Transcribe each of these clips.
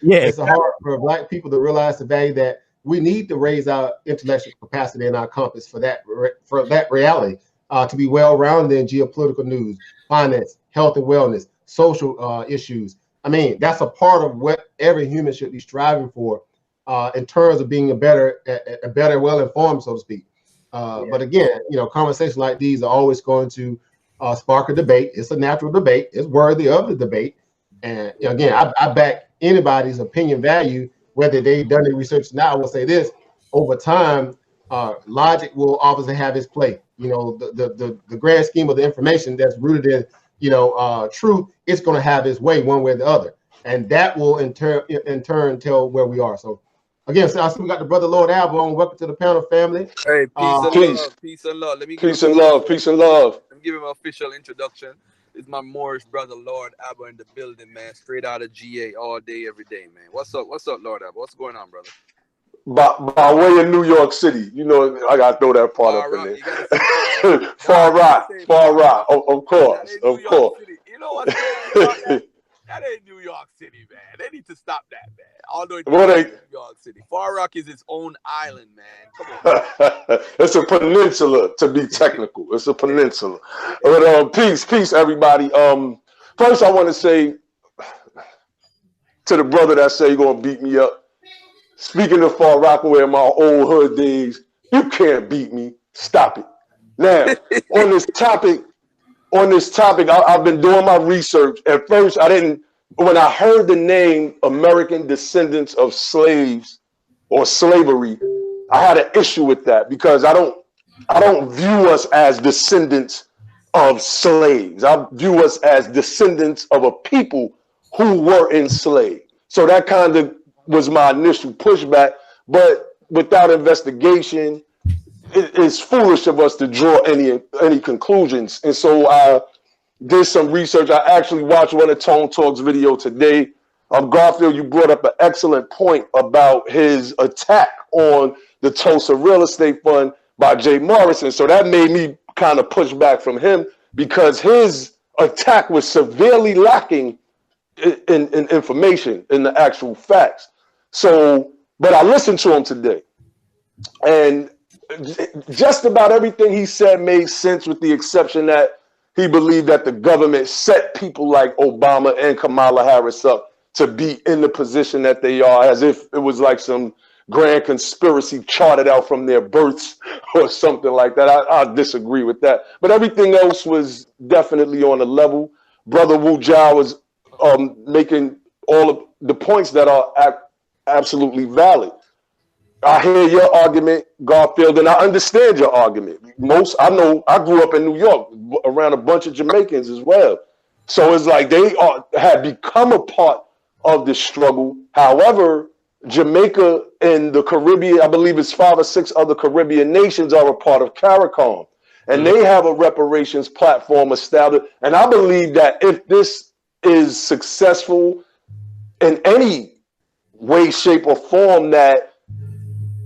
Yeah, It's hard for Black people to realize today that we need to raise our intellectual capacity and our compass for that reality, to be well-rounded in geopolitical news, finance, health and wellness, social issues. I mean, that's a part of what every human should be striving for, in terms of being a better, well-informed, so to speak. But again, conversations like these are always going to spark a debate. It's a natural debate. It's worthy of the debate. And again, I back anybody's opinion value, whether they've done their research or not. I will say this: over time, logic will obviously have its play. The grand scheme of the information that's rooted in truth, it's going to have its way one way or the other, and that will in turn tell where we are. So again, so I see we got the brother Lord Abba on. Welcome to the panel, family. Hey, peace and love, peace and love. Let me give Peace and love, peace and love. Let me give him an official introduction. It's my Moorish brother, Lord Abba, in the building, man. Straight out of GA all day, every day, man. What's up, Lord Abba? What's going on, brother? By way of New York City, I gotta throw that part up in there. Far Rock, of course. You know what's going on? That ain't New York City, man. They need to stop that, man. Although it's New York City, Far Rock is its own island, man. Come on. It's a peninsula, to be technical. It's a peninsula. But peace, everybody. First, I want to say to the brother that say you're gonna beat me up. Speaking of Far Rockaway in my old hood days, you can't beat me. Stop it. Now, on this topic, I've been doing my research. At first, when I heard the name American Descendants of Slaves or Slavery, I had an issue with that because I don't view us as descendants of slaves. I view us as descendants of a people who were enslaved. So that kind of was my initial pushback, but without investigation, it's foolish of us to draw any conclusions. And so I did some research. I actually watched one of Tone Talk's video today. Garfield, you brought up an excellent point about his attack on the Tulsa Real Estate Fund by Jay Morrison. So that made me kind of push back from him because his attack was severely lacking in information, in the actual facts. So, but I listened to him today, and just about everything he said made sense, with the exception that he believed that the government set people like Obama and Kamala Harris up to be in the position that they are, as if it was like some grand conspiracy charted out from their births or something like that. I disagree with that. But everything else was definitely on a level. Brother Wu Jia was making all of the points that are absolutely valid. I hear your argument, Garfield, and I understand your argument. I grew up in New York around a bunch of Jamaicans as well. So it's like they have become a part of the struggle. However, Jamaica and the Caribbean, I believe it's 5 or 6 other Caribbean nations are a part of CARICOM. And they have a reparations platform established. And I believe that if this is successful in any way, shape, or form, that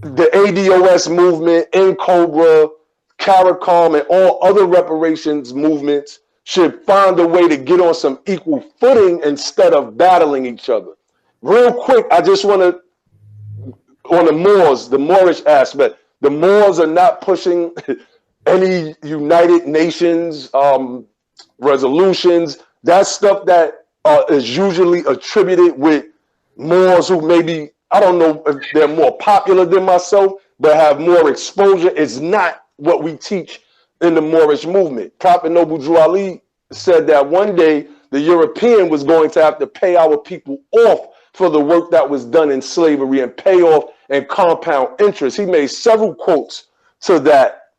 the ADOS movement, NCOBRA, CARICOM, and all other reparations movements should find a way to get on some equal footing instead of battling each other. Real quick, I just want to, on the Moors, the Moorish aspect, the Moors are not pushing any United Nations resolutions. That's stuff that is usually attributed with Moors who maybe, I don't know if they're more popular than myself, but have more exposure. It's not what we teach in the Moorish movement. Prophet Noble Drew Ali said that one day the European was going to have to pay our people off for the work that was done in slavery and pay off and compound interest. He made several quotes to that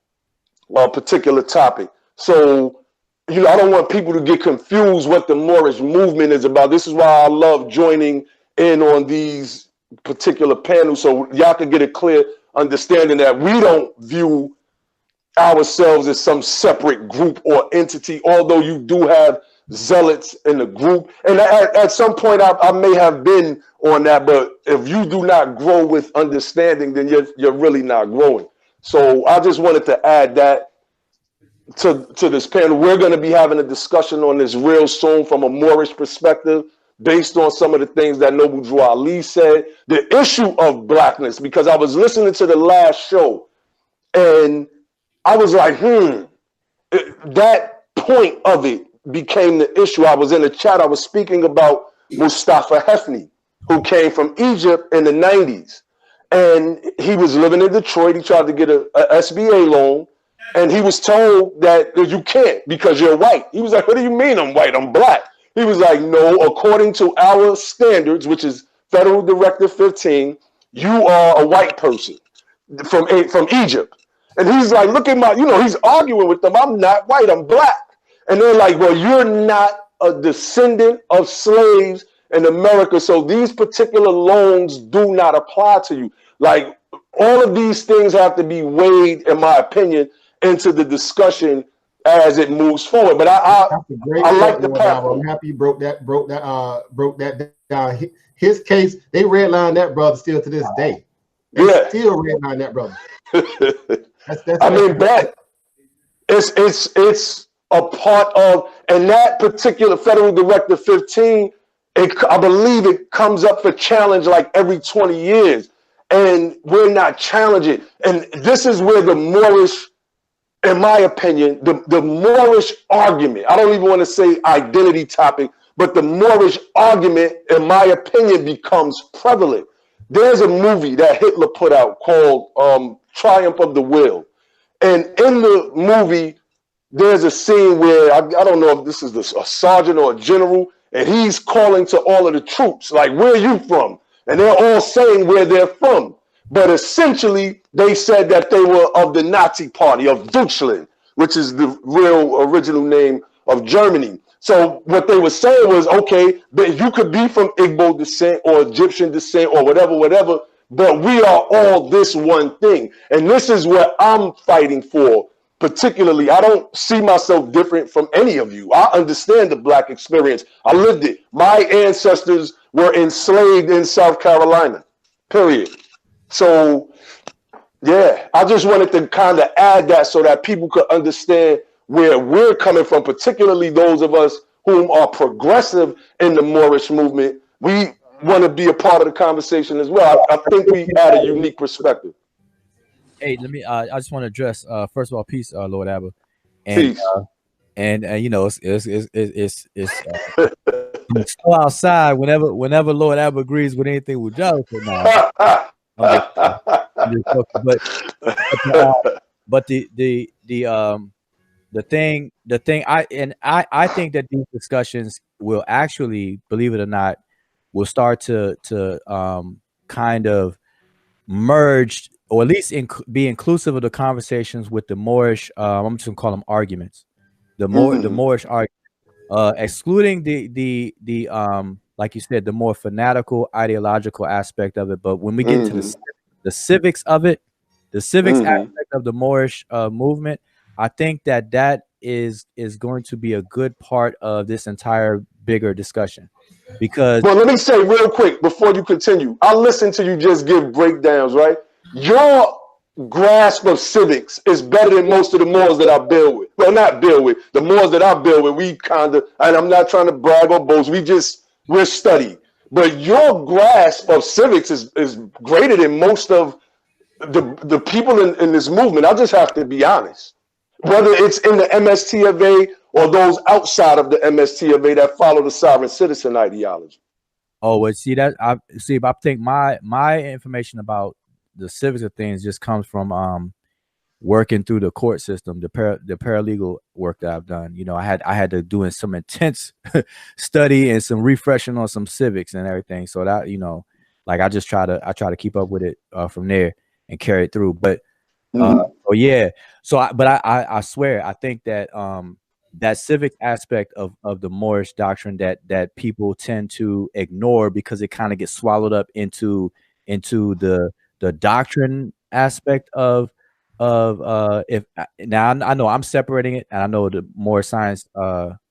particular topic. So, I don't want people to get confused what the Moorish movement is about. This is why I love joining in on these particular panels, so y'all can get a clear understanding that we don't view ourselves as some separate group or entity, although you do have zealots in the group. And at some point I may have been on that, but if you do not grow with understanding, then you're really not growing. So I just wanted to add that to this panel. We're going to be having a discussion on this real soon from a Moorish perspective. based on some of the things that Noble Drew Ali said. The issue of blackness, because I was listening to the last show and I was like, that point of it became the issue. I was in the chat, I was speaking about Mustafa Hefni, who came from Egypt in the 90s. And he was living in Detroit. He tried to get a SBA loan. And he was told that you can't because you're white. He was like, what do you mean I'm white? I'm black. He was like, no, according to our standards, which is Federal Directive 15, you are a white person from Egypt. And he's like, look at my, he's arguing with them. I'm not white, I'm black. And they're like, well, you're not a descendant of slaves in America, so these particular loans do not apply to you. Like, all of these things have to be weighed, in my opinion, into the discussion as it moves forward. But I like the path. I'm happy you broke that down. His case, they redline that brother still to this day. They still redline that brother. It's a part of, and that particular Federal Directive 15, I believe it comes up for challenge like every 20 years, and we're not challenging. And this is where the Moorish, in my opinion, the Moorish argument, I don't even want to say identity topic, but the Moorish argument, in my opinion, becomes prevalent. There's a movie that Hitler put out called Triumph of the Will. And in the movie, there's a scene where, I don't know if this is a sergeant or a general, and he's calling to all of the troops, like, where are you from? And they're all saying where they're from. But essentially, they said that they were of the Nazi party, of Deutschland, which is the real original name of Germany. So what they were saying was, okay, but you could be from Igbo descent or Egyptian descent or whatever, but we are all this one thing. And this is what I'm fighting for. Particularly, I don't see myself different from any of you. I understand the black experience. I lived it. My ancestors were enslaved in South Carolina, period. So, yeah, I just wanted to kind of add that so that people could understand where we're coming from, particularly those of us whom are progressive in the Moorish movement. We want to be a part of the conversation as well. I think we add a unique perspective. Hey, let me. I just want to address. First of all, peace, Lord Abba, and peace. It's still outside. Whenever Lord Abba agrees with anything with Jonathan, but the thing. I think that these discussions will actually, believe it or not, will start to kind of merge, or at least be inclusive of the conversations with the Moorish. I'm just gonna call them arguments. The Moorish argument, excluding the like you said, the more fanatical ideological aspect of it. But when we get into the civics of it, the civics aspect of the Moorish movement, I think that is going to be a good part of this entire bigger discussion. Because, well, let me say real quick before you continue, I listened to you just give breakdowns, right? Your grasp of civics is better than most of the Moors that I build with. Well, not build with, the Moors that I build with, we kind of, and I'm not trying to brag or boast, we're studied. But your grasp of civics is greater than most of the people in this movement. I just have to be honest. Whether it's in the MST of A or those outside of the MST of A that follow the sovereign citizen ideology. Oh, well, see that I think my information about the civics of things just comes from working through the court system, the paralegal work that I've done. I had to do some intense study and some refreshing on some civics and everything. So that like I try to keep up with it from there and carry it through. But I swear I think that that civic aspect of the Moorish doctrine that people tend to ignore because it kind of gets swallowed up into the doctrine aspect of if now I know I'm separating it, and I know the Moorish Science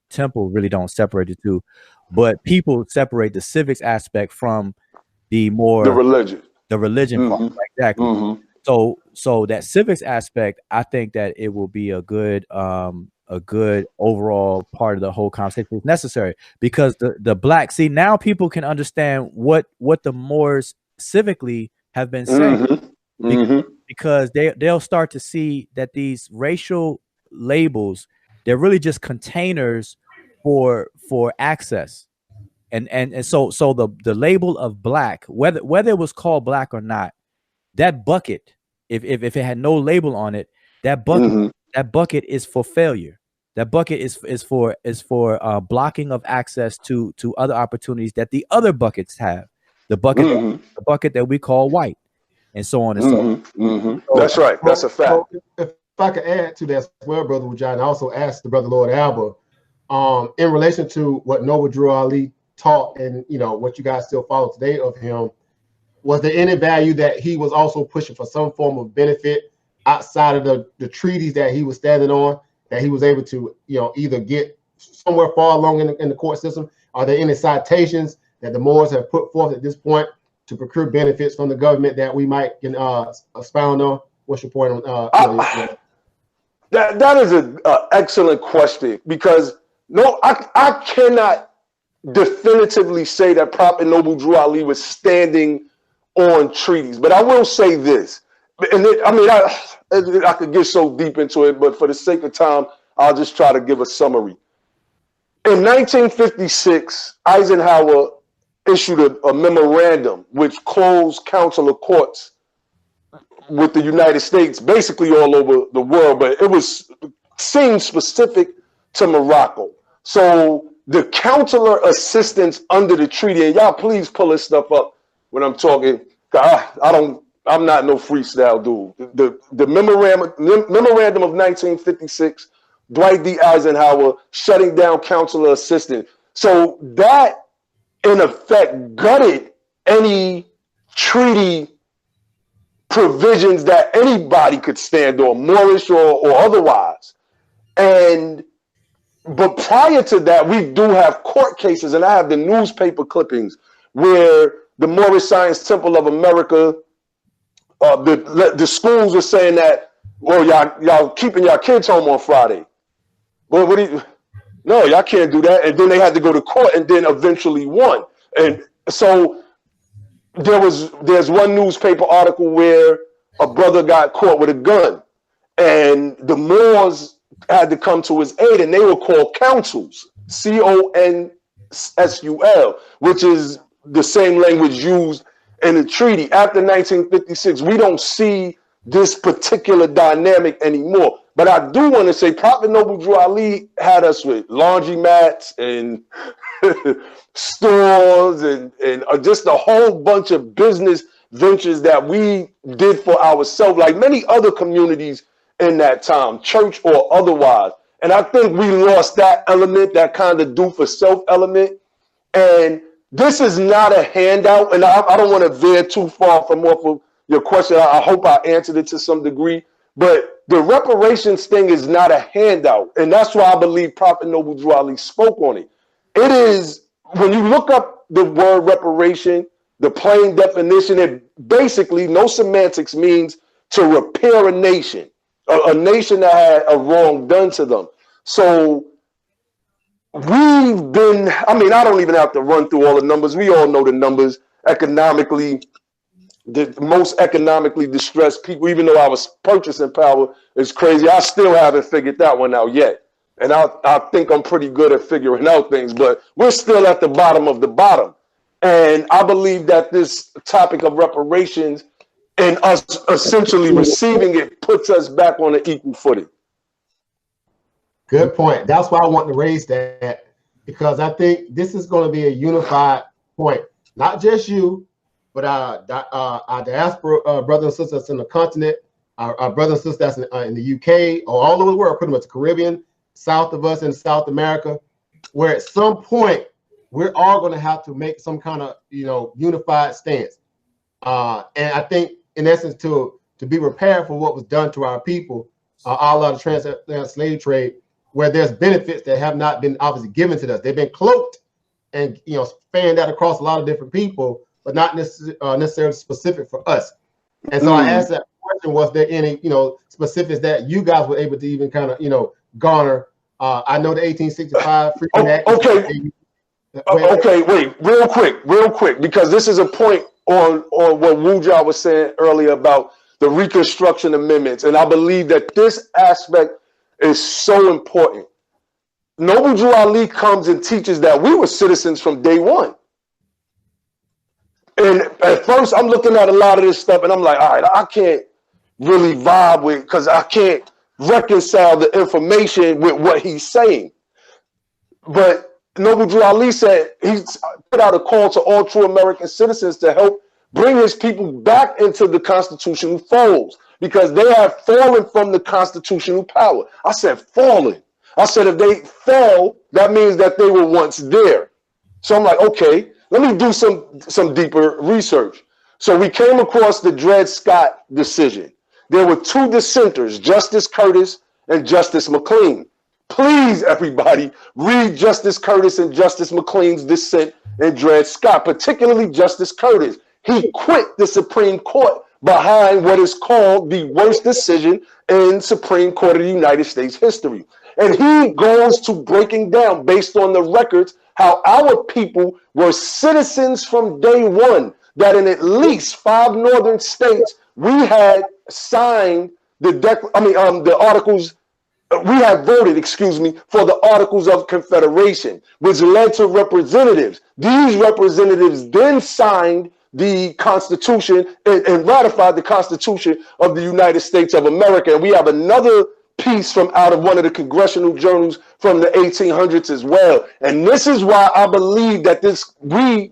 Temple really don't separate the two, but people separate the civics aspect from the religion part. Exactly. So that civics aspect, I think that it will be a good a good overall part of the whole conversation is necessary, because the black, see, now people can understand what the Moors civically have been saying, because they'll start to see that these racial labels, they're really just containers for access. And so the label of black, whether it was called black or not, that bucket, if it had no label on it, that bucket is for failure. That bucket is for blocking of access to other opportunities that the other buckets have. The bucket that we call white, and so on and so on. So, that's right. That's a fact. So if I could add to that as well, Brother John, I also asked the Brother Lord Abba, in relation to what Noble Drew Ali taught, and what you guys still follow today of him, was there any value that he was also pushing for some form of benefit outside of the treaties that he was standing on, that he was able to either get somewhere far along in the court system? Are there any citations that the Moors have put forth at this point to procure benefits from the government that we might can expound on? What's your point on that is an excellent question, because no, I cannot definitively say that Prophet Noble Drew Ali was standing on treaties, but I will say this, and I could get so deep into it, but for the sake of time, I'll just try to give a summary. In 1956, Eisenhower issued a memorandum which closed consular courts with the United States, basically all over the world, but it was seemed specific to Morocco. So the consular assistance under the treaty, and y'all please pull this stuff up when I'm talking. I'm not no freestyle dude. The memorandum of 1956, Dwight D. Eisenhower shutting down consular assistance. So that in effect gutted any treaty provisions that anybody could stand on, Moorish or otherwise. But prior to that, we do have court cases, and I have the newspaper clippings where the Moorish Science Temple of America, the schools were saying that, well, y'all keeping y'all kids home on Friday. Well, no, y'all can't do that. And then they had to go to court, and then eventually won. And so there's one newspaper article where a brother got caught with a gun, and the Moors had to come to his aid, and they were called consuls, consul, which is the same language used in the treaty. After 1956, we don't see this particular dynamic anymore. But I do want to say Prophet Noble Drew Ali had us with laundromats and stores and just a whole bunch of business ventures that we did for ourselves, like many other communities in that time, church or otherwise. And I think we lost that element, that kind of do for self element. And this is not a handout. And I don't want to veer too far from off of your question. I hope I answered it to some degree. But the reparations thing is not a handout. And that's why I believe Prophet Noble Drew Ali spoke on it. It is, when you look up the word reparation, the plain definition, it basically, no semantics, means to repair a nation. A nation that had a wrong done to them. So we've been, I don't even have to run through all the numbers. We all know the numbers. Economically, the most economically distressed people, even though our purchasing power is crazy, I still haven't figured that one out yet. And I think I'm pretty good at figuring out things, but we're still at the bottom of the bottom. And I believe that this topic of reparations and us essentially receiving it puts us back on an equal footing. Good point. That's why I want to raise that, because I think this is going to be a unified point. Not just you, but our diaspora brothers and sisters that's in the continent, our brothers and sisters that's in the UK, or all over the world, pretty much the Caribbean, south of us in South America, where at some point we're all going to have to make some kind of unified stance. And I think, in essence, to be prepared for what was done to our people, all of the transatlantic slave trade, where there's benefits that have not been obviously given to us. They've been cloaked and spanned out across a lot of different people, but not necessarily specific for us. And so I asked that question: was there any specifics that you guys were able to even kind of garner I know the 1865 Freedom Act. Okay. Okay, wait, real quick, because this is a point on what Wuja was saying earlier about the Reconstruction Amendments, and I believe that this aspect is so important. Noble Drew Ali comes and teaches that we were citizens from day one. And at first, I'm looking at a lot of this stuff, and I'm like, all right, I can't really vibe with, because I can't reconcile the information with what he's saying. But Noble Drew Ali said he's put out a call to all true American citizens to help bring his people back into the constitutional folds, because they have fallen from the constitutional power. I said fallen. I said if they fell, that means that they were once there. So I'm like, okay, let me do some deeper research. So we came across the Dred Scott decision. There were two dissenters, Justice Curtis and Justice McLean. Please, everybody, read Justice Curtis and Justice McLean's dissent in Dred Scott, particularly Justice Curtis. He quit the Supreme Court behind what is called the worst decision in Supreme Court of the United States history. And he goes to breaking down, based on the records, how our people were citizens from day one, that in at least 5 northern states, we had signed the articles. We had voted, for the Articles of Confederation, which led to representatives. These representatives then signed the Constitution and ratified the Constitution of the United States of America. And we have another piece from out of one of the congressional journals from the 1800s as well. And this is why I believe that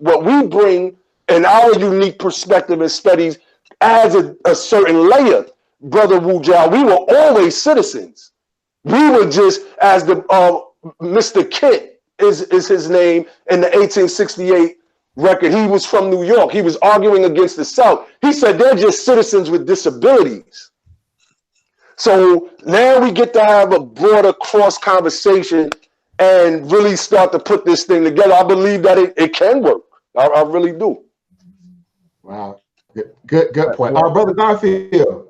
what we bring in our unique perspective and studies adds a certain layer. Brother Wuja, we were always citizens. We were just, as the Mr. Kent is his name in the 1868 record. He was from New York. He was arguing against the South. He said they're just citizens with disabilities. So now we get to have a broader cross conversation and really start to put this thing together. I believe that it can work. I really do. Wow. Good point. Brother Garfield.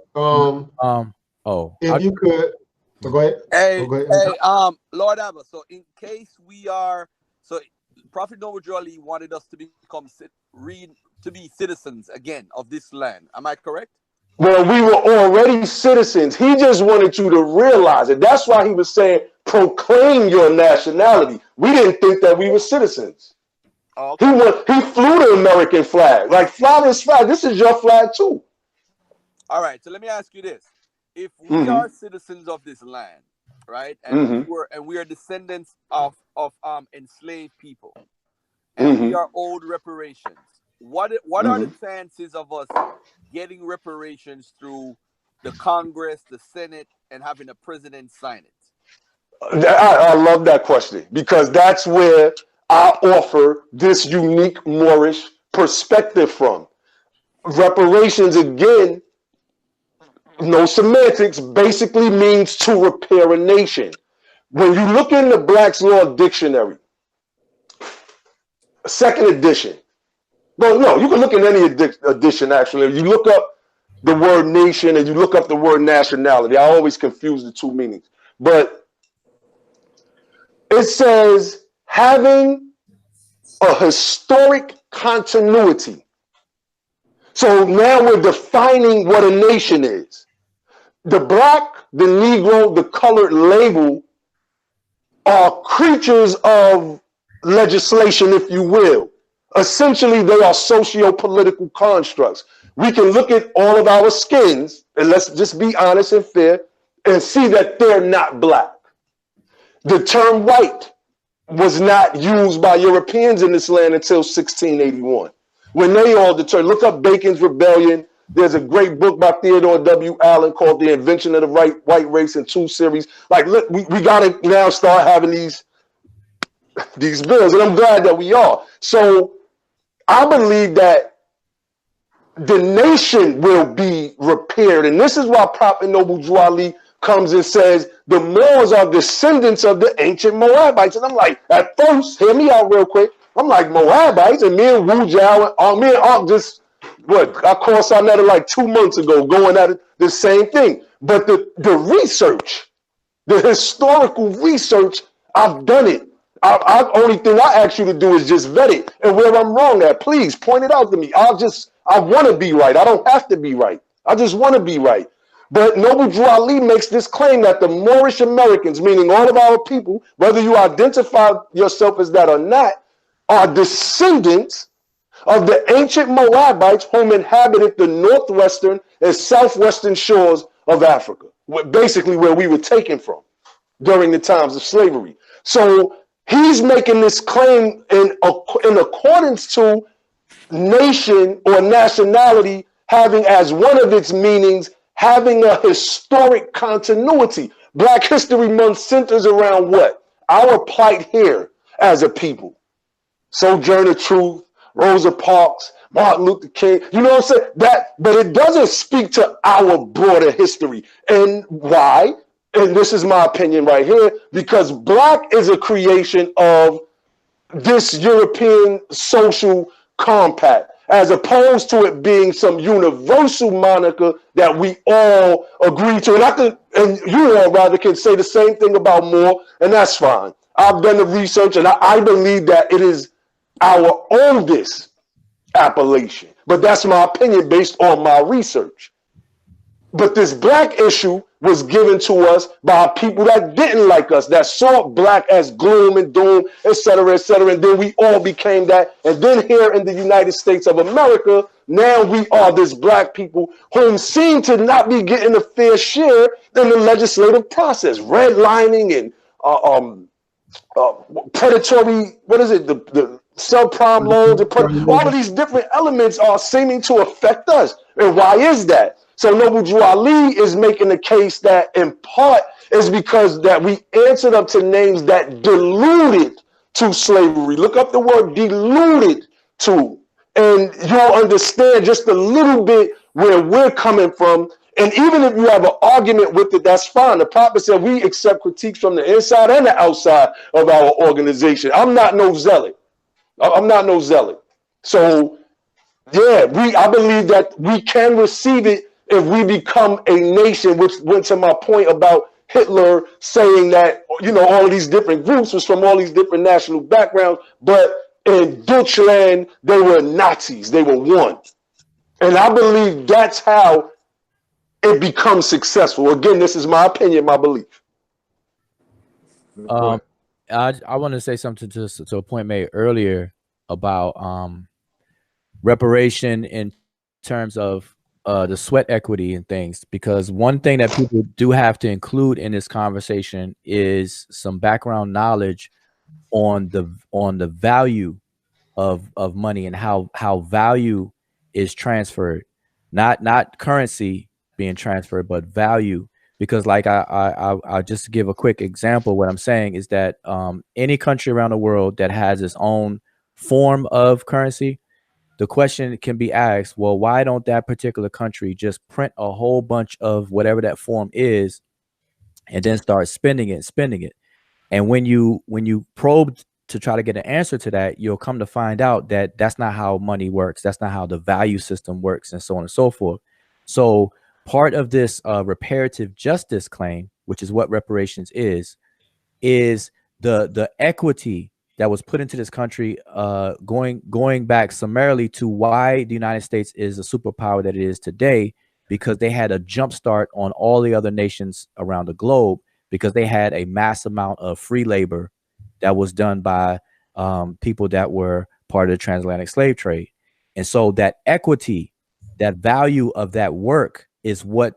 If you could. So go ahead. Hey, Lord Abba. So in case Prophet Noble Drew Ali wanted us to be citizens again of this land. Am I correct? Well, we were already citizens. He just wanted you to realize it. That's why he was saying, proclaim your nationality. We didn't think that we were citizens. Okay. He flew the American flag. Like, fly this flag. This is your flag too. All right. So let me ask you this. If we are citizens of this land, right, and we are descendants of enslaved people, and we are owed reparations, what are the chances of us getting reparations through the Congress, the Senate, and having a president sign it? I love that question, because that's where I offer this unique Moorish perspective from. Reparations, again, no semantics, basically means to repair a nation. When you look in the Black's Law Dictionary, second edition, well, no, you can look in any edition, actually. You look up the word nation and you look up the word nationality. I always confuse the two meanings. But it says having a historic continuity. So now we're defining what a nation is. The Black, the Negro, the colored label are creatures of legislation, if you will. Essentially, they are socio-political constructs. We can look at all of our skins, and let's just be honest and fair, and see that they're not Black. The term white was not used by Europeans in this land until 1681. When they all determined, look up Bacon's Rebellion. There's a great book by Theodore W. Allen called The Invention of the White Race in 2 series. Like, look, we got to now start having these bills, and I'm glad that we are. So I believe that the nation will be repaired, and this is why Prophet Noble Drew Ali comes and says the Moors are descendants of the ancient Moabites. And I'm like, at first, hear me out real quick. I'm like, Moabites? And me and Wu Jiao, me and Ark just, I called Sarnetta like 2 months ago going at it, the same thing. But the research The historical research, I've done it. Only thing I ask you to do is just vet it. And where I'm wrong at, please point it out to me. I want to be right. I don't have to be right. I just want to be right. But Noble Drew Ali makes this claim that the Moorish Americans, meaning all of our people, whether you identify yourself as that or not, are descendants of the ancient Moabites whom inhabited the northwestern and southwestern shores of Africa, basically where we were taken from during the times of slavery. So he's making this claim in accordance to nation or nationality having as one of its meanings having a historic continuity. Black History Month centers around what? Our plight here as a people. Sojourner Truth, Rosa Parks, Martin Luther King, you know what I'm saying? But it doesn't speak to our broader history. And why? And this is my opinion right here, because Black is a creation of this European social compact, as opposed to it being some universal moniker that we all agree to. And you all rather can say the same thing about Moore, and that's fine. I've done the research, and I believe that it is our oldest appellation, but that's my opinion based on my research. But this Black issue was given to us by people that didn't like us, that saw Black as gloom and doom, etc., etc. And then we all became that. And then here in the United States of America, now we are this Black people whom seem to not be getting a fair share in the legislative process. Redlining and predatory, what is it? The subprime loans, all of these different elements are seeming to affect us. And why is that? So Noble Drew Ali is making the case that in part is because that we answered up to names that deluded to slavery. Look up the word deluded to, and you'll understand just a little bit where we're coming from. And even if you have an argument with it, that's fine. The prophet said we accept critiques from the inside and the outside of our organization. I'm not no zealot. I'm not no zealot. So yeah, I believe that we can receive it if we become a nation, which went to my point about Hitler saying that, you know, all of these different groups was from all these different national backgrounds, but in Deutschland, they were Nazis. They were one. And I believe that's how it becomes successful. Again, this is my opinion, my belief. I want to say something to a point made earlier about reparation in terms of the sweat equity and things, because one thing that people do have to include in this conversation is some background knowledge on the value of money and how value is transferred, not currency being transferred, but value. Because like I just to give a quick example, what I'm saying is that any country around the world that has its own form of currency, the question can be asked, well, why don't that particular country just print a whole bunch of whatever that form is and then start spending it? And when you probe to try to get an answer to that, you'll come to find out that that's not how money works. That's not how the value system works, and so on and so forth. So part of this reparative justice claim, which is what reparations is the equity that was put into this country, going back summarily to why the United States is the superpower that it is today, because they had a jump start on all the other nations around the globe, because they had a mass amount of free labor that was done by people that were part of the transatlantic slave trade. And so that equity, that value of that work is what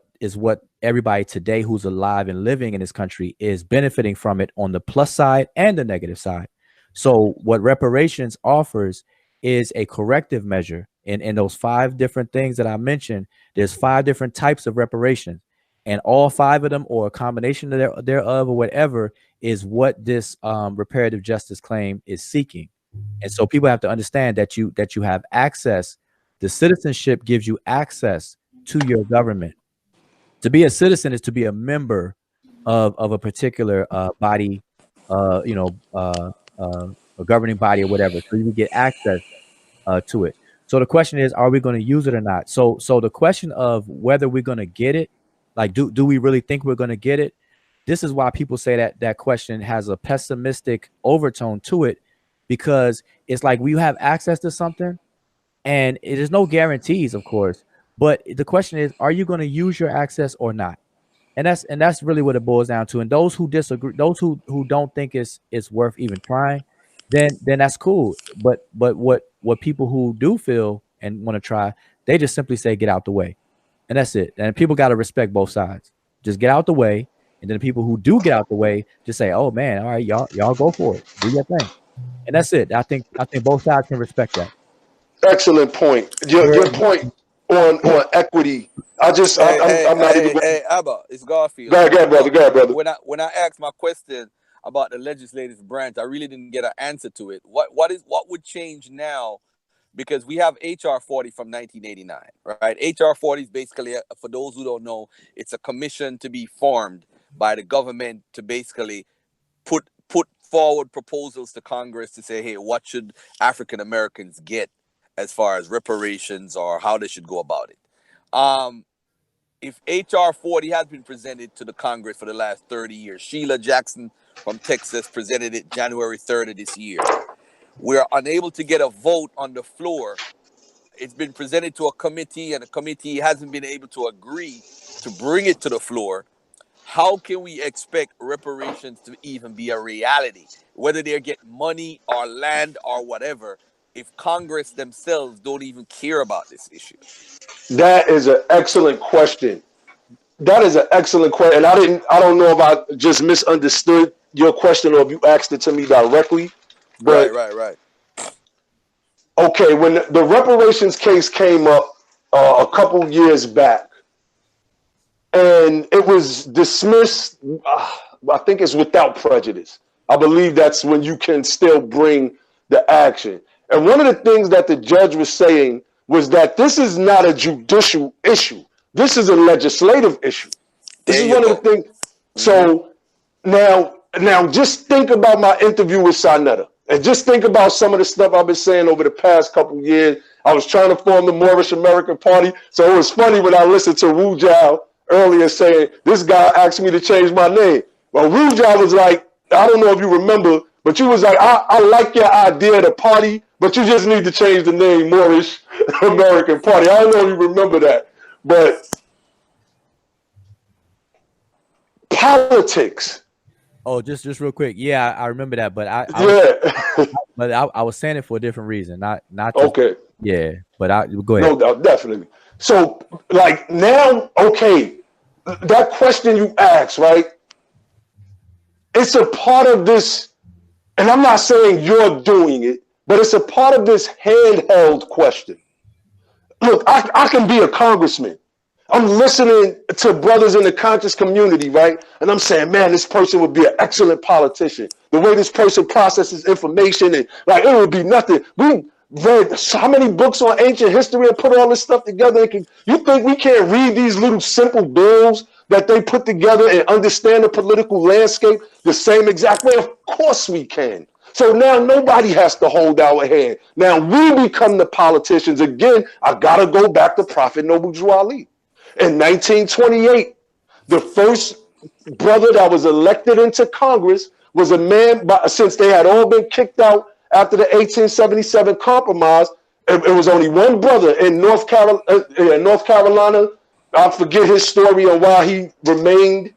everybody today who's alive and living in this country is benefiting from it on the plus side and the negative side. So what reparations offers is a corrective measure. In those 5 different things that I mentioned, there's 5 different types of reparations, and all 5 of them, or a combination thereof, or whatever, is what this reparative justice claim is seeking. And so people have to understand that you have access. The citizenship gives you access to your government. To be a citizen is to be a member of a particular body, a governing body or whatever, so you can get access to it. So the question is, are we going to use it or not? So the question of whether we're going to get it, like do we really think we're going to get it? this is why people say that question has a pessimistic overtone to it, because it's like we have access to something, and it is no guarantees, of course, but the question is, are you going to use your access or not? And that's really what it boils down to. And those who disagree, those who don't think it's worth even trying, then that's cool. But what people who do feel and want to try, they just simply say get out the way, and that's it. And people got to respect both sides. Just get out the way, and then the people who do get out the way just say, oh man, all right, y'all go for it, do your thing, and that's it. I think both sides can respect that. Excellent point. Your point on equity. I'm not even. Hey, Abba, it's Garfield. Go ahead, brother. When I asked my question about the legislative branch, I really didn't get an answer to it. What would change now? Because we have HR 40 from 1989, right? HR 40 is basically, for those who don't know, it's a commission to be formed by the government to basically put forward proposals to Congress to say, hey, what should African Americans get as far as reparations or how they should go about it. If HR 40 has been presented to the Congress for the last 30 years, Sheila Jackson from Texas presented it January 3rd of this year. We're unable to get a vote on the floor. It's been presented to a committee, and the committee hasn't been able to agree to bring it to the floor. How can we expect reparations to even be a reality, whether they get money or land or whatever, if Congress themselves don't even care about this issue? That is an excellent question. That is an excellent question. And I don't know if I just misunderstood your question or if you asked it to me directly. But Right. Okay, when the reparations case came up a couple years back, and it was dismissed, I think it's without prejudice. I believe that's when you can still bring the action. And one of the things that the judge was saying was that this is not a judicial issue. This is a legislative issue. This is one of the things. So now just think about my interview with Sarnetta, and just think about some of the stuff I've been saying over the past couple years. I was trying to form the Moorish American Party. So it was funny when I listened to Wu Jiao earlier saying, this guy asked me to change my name. Well, Wu Jiao was like, I don't know if you remember, but you was like, I like your idea of the party, but you just need to change the name Moorish American Party. I don't know if you remember that, but politics. Oh, just real quick. Yeah, I remember that, but I was saying it for a different reason. Not okay. Yeah, but go ahead. No, definitely. So like now, okay, that question you asked, right? It's a part of this, and I'm not saying you're doing it, but it's a part of this handheld question. Look, I can be a congressman. I'm listening to brothers in the conscious community, right? And I'm saying, man, this person would be an excellent politician. The way this person processes information, and like it would be nothing. We read so many books on ancient history and put all this stuff together. You think we can't read these little simple bills that they put together and understand the political landscape the same exact way? Of course we can. So now nobody has to hold our hand. Now we become the politicians. Again, I got to go back to Prophet Noble Drew Ali. In 1928, the first brother that was elected into Congress was a man, since they had all been kicked out after the 1877 compromise, it was only one brother in North Carolina. I forget his story on why he remained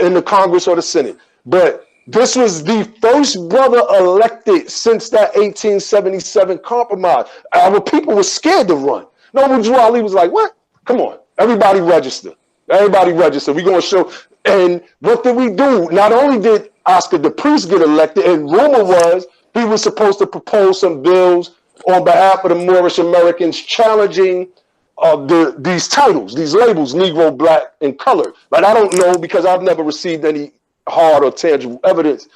in the Congress or the Senate. But this was the first brother elected since that 1877 compromise. Our people were scared to run. Noble Drew Ali was like, what? Come on, everybody register. Everybody register. We're going to show. And what did we do? Not only did Oscar the Priest get elected, and rumor was he was supposed to propose some bills on behalf of the Moorish Americans challenging these titles, these labels, Negro, Black, and Colored. But I don't know because I've never received any hard or tangible evidence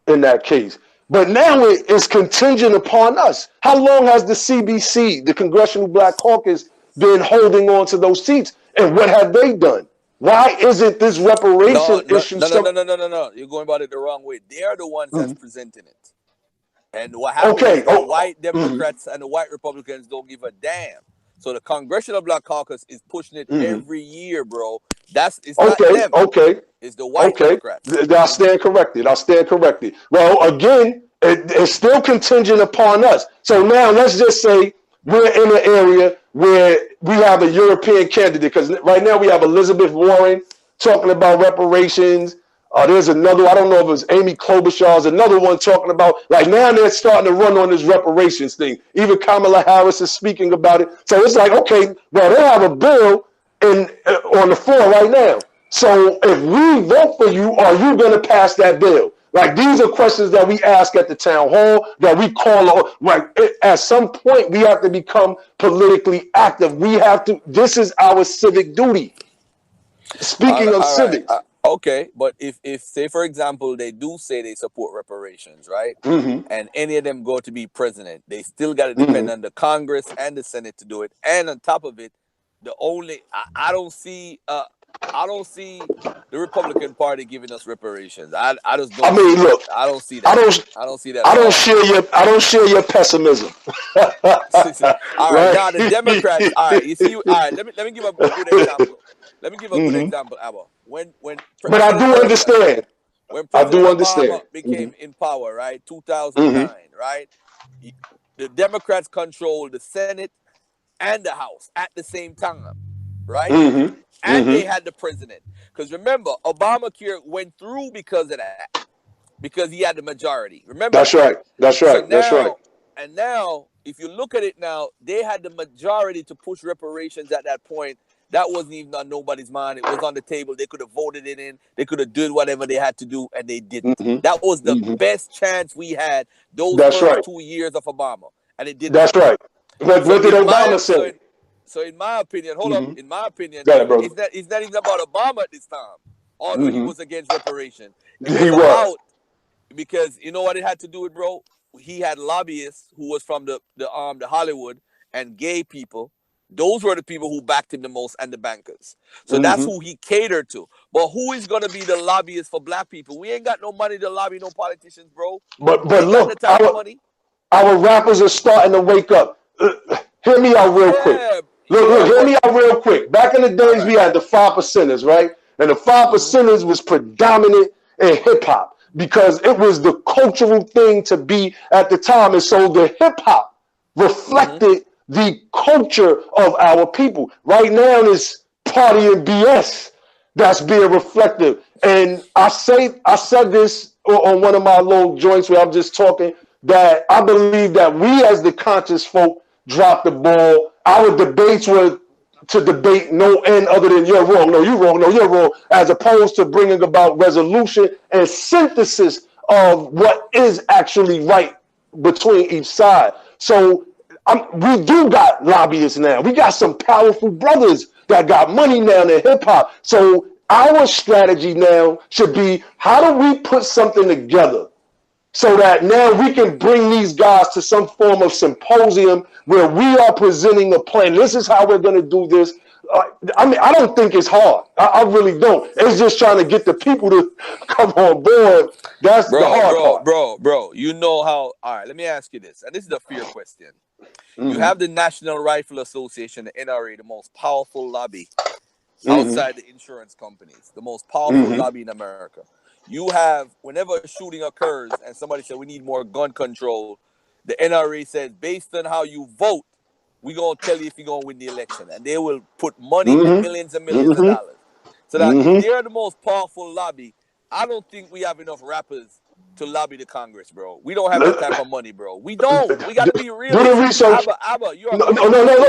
in that case. But now it is contingent upon us. How long has the CBC, the Congressional Black Caucus, been holding on to those seats, and what have they done? Why isn't this reparation issue? No. You're going about it the wrong way. They are the ones that's presenting it. And what happens is the white Democrats and the white Republicans don't give a damn. So the Congressional Black Caucus is pushing it every year, bro, It's not them. Okay. It's the white Democrats. I'll stand corrected. Well, again, it's still contingent upon us. So now let's just say we're in an area where we have a European candidate, because right now we have Elizabeth Warren talking about reparations. There's another, I don't know if it was Amy Klobuchar's, another one talking about, like, now they're starting to run on this reparations thing. Even Kamala Harris is speaking about it. So it's like, okay, well, they have a bill on the floor right now. So if we vote for you, are you going to pass that bill? Like, these are questions that we ask at the town hall, that we call, like, at some point we have to become politically active. We have to, this is our civic duty. Speaking of civics. Okay, but if say, for example, they do say they support reparations, right? And any of them go to be president, they still got to depend on the Congress and the Senate to do it. And on top of it, I don't see the Republican Party giving us reparations. I just don't. I mean, look, I don't see that. I don't see that. I don't share your pessimism. All right, now the Democrats. All right, you see. All right, let me give a good example. Let me give a good example, Abba. But I do understand. When President Obama became in power, right, 2009, right, the Democrats controlled the Senate and the House at the same time, right? And they had the president. Because remember, Obamacare went through because of that, because he had the majority. Remember? That's right. And now, if you look at it now, they had the majority to push reparations at that point. That wasn't even on nobody's mind. It was on the table. They could have voted it in. They could have done whatever they had to do, and they didn't. That was the best chance we had those first 2 years of Obama, and it didn't. That's right. What did Obama say? So in my opinion, in my opinion, it's not even about Obama at this time, although he was against reparation. He was. Because you know what it had to do with, bro? He had lobbyists who was from the Hollywood and gay people. Those were the people who backed him the most, and the bankers. So that's who he catered to. But who is going to be the lobbyist for black people? We ain't got no money to lobby no politicians, bro. But look, our rappers are starting to wake up. Hear me out real quick. Look, hear me out real quick. Back in the days, we had the 5%ers, right? And the 5%ers was predominant in hip-hop because it was the cultural thing to be at the time. And so the hip-hop reflected the culture of our people. Right now, it's party and BS that's being reflected. And I said this on one of my little joints where I'm just talking, that I believe that we as the conscious folk dropped the ball. Our debates were to debate no end other than you're wrong, no, you're wrong, no, you're wrong, as opposed to bringing about resolution and synthesis of what is actually right between each side. So we do got lobbyists now. We got some powerful brothers that got money now in hip hop. So our strategy now should be, how do we put something together so that now we can bring these guys to some form of symposium where we are presenting a plan. This is how we're going to do this. I mean, I don't think it's hard. I really don't. It's just trying to get the people to come on board. That's the hard part. Bro, you know how. All right, let me ask you this. And this is a fair question. You have the National Rifle Association, the NRA, the most powerful lobby outside the insurance companies, the most powerful lobby in America. You have, whenever a shooting occurs and somebody said we need more gun control, the NRA says, based on how you vote, we're going to tell you if you're going to win the election. And they will put money and millions of dollars. So that if they're the most powerful lobby, I don't think we have enough rappers to lobby the Congress, bro. We don't have that type of money, bro. We don't. We got to be real. Do the research. Abba, you're no.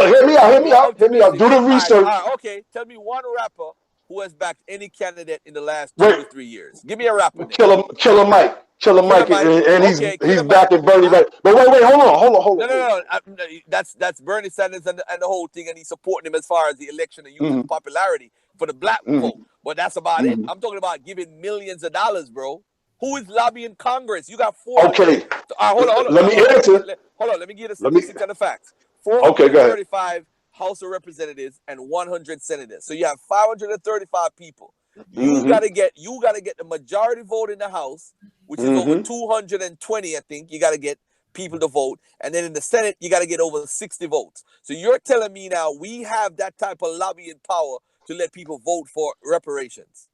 Hear me out. Do the research. All right, okay. Tell me one rapper who has backed any candidate in the last 2 to 3 years. Give me a rapper. Killer Mike. And he's backing Bernie. Right. But wait, hold on. No. That's Bernie Sanders and the whole thing, and he's supporting him as far as the election and using popularity for the black vote. But that's about it. I'm talking about giving millions of dollars, bro. Who is lobbying Congress? You got 4. Okay. Hold on. Let me answer. Hold on. Let me get the statistics and the facts. 435 House of Representatives and 100 senators. So you have 535 people. You gotta get the majority vote in the House, which is over 220, I think. You gotta get people to vote, and then in the Senate, you gotta get over 60 votes. So you're telling me now we have that type of lobbying power to let people vote for reparations?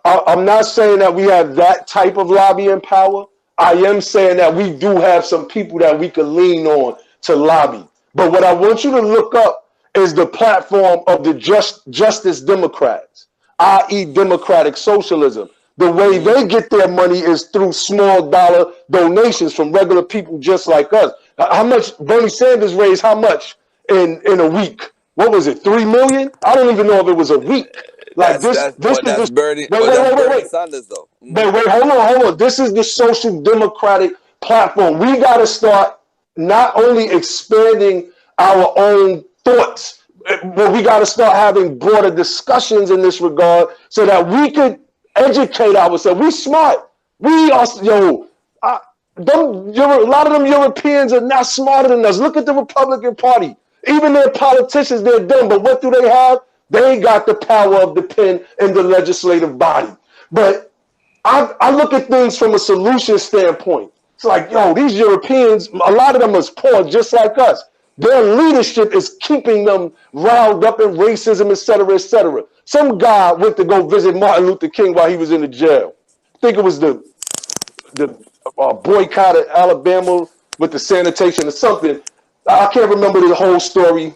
I'm not saying that we have that type of lobbying power. I am saying that we do have some people that we can lean on to lobby. But what I want you to look up is the platform of the Justice Democrats, i.e. democratic socialism. The way they get their money is through small dollar donations from regular people just like us. How much Bernie Sanders raised? How much in a week? What was it? 3 million? I don't even know if it was a week. Like That's Bernie. Wait. Sanders though. But wait, hold on. This is the social democratic platform. We got to start not only expanding our own thoughts, but we got to start having broader discussions in this regard so that we could educate ourselves. We smart. We are, a lot of them Europeans are not smarter than us. Look at the Republican Party. Even their politicians, they're dumb. But what do they have? They got the power of the pen in the legislative body. But I look at things from a solution standpoint. It's like, these Europeans, a lot of them is poor just like us. Their leadership is keeping them riled up in racism, et cetera, et cetera. Some guy went to go visit Martin Luther King while he was in the jail. I think it was the boycott of Alabama with the sanitation or something. I can't remember the whole story.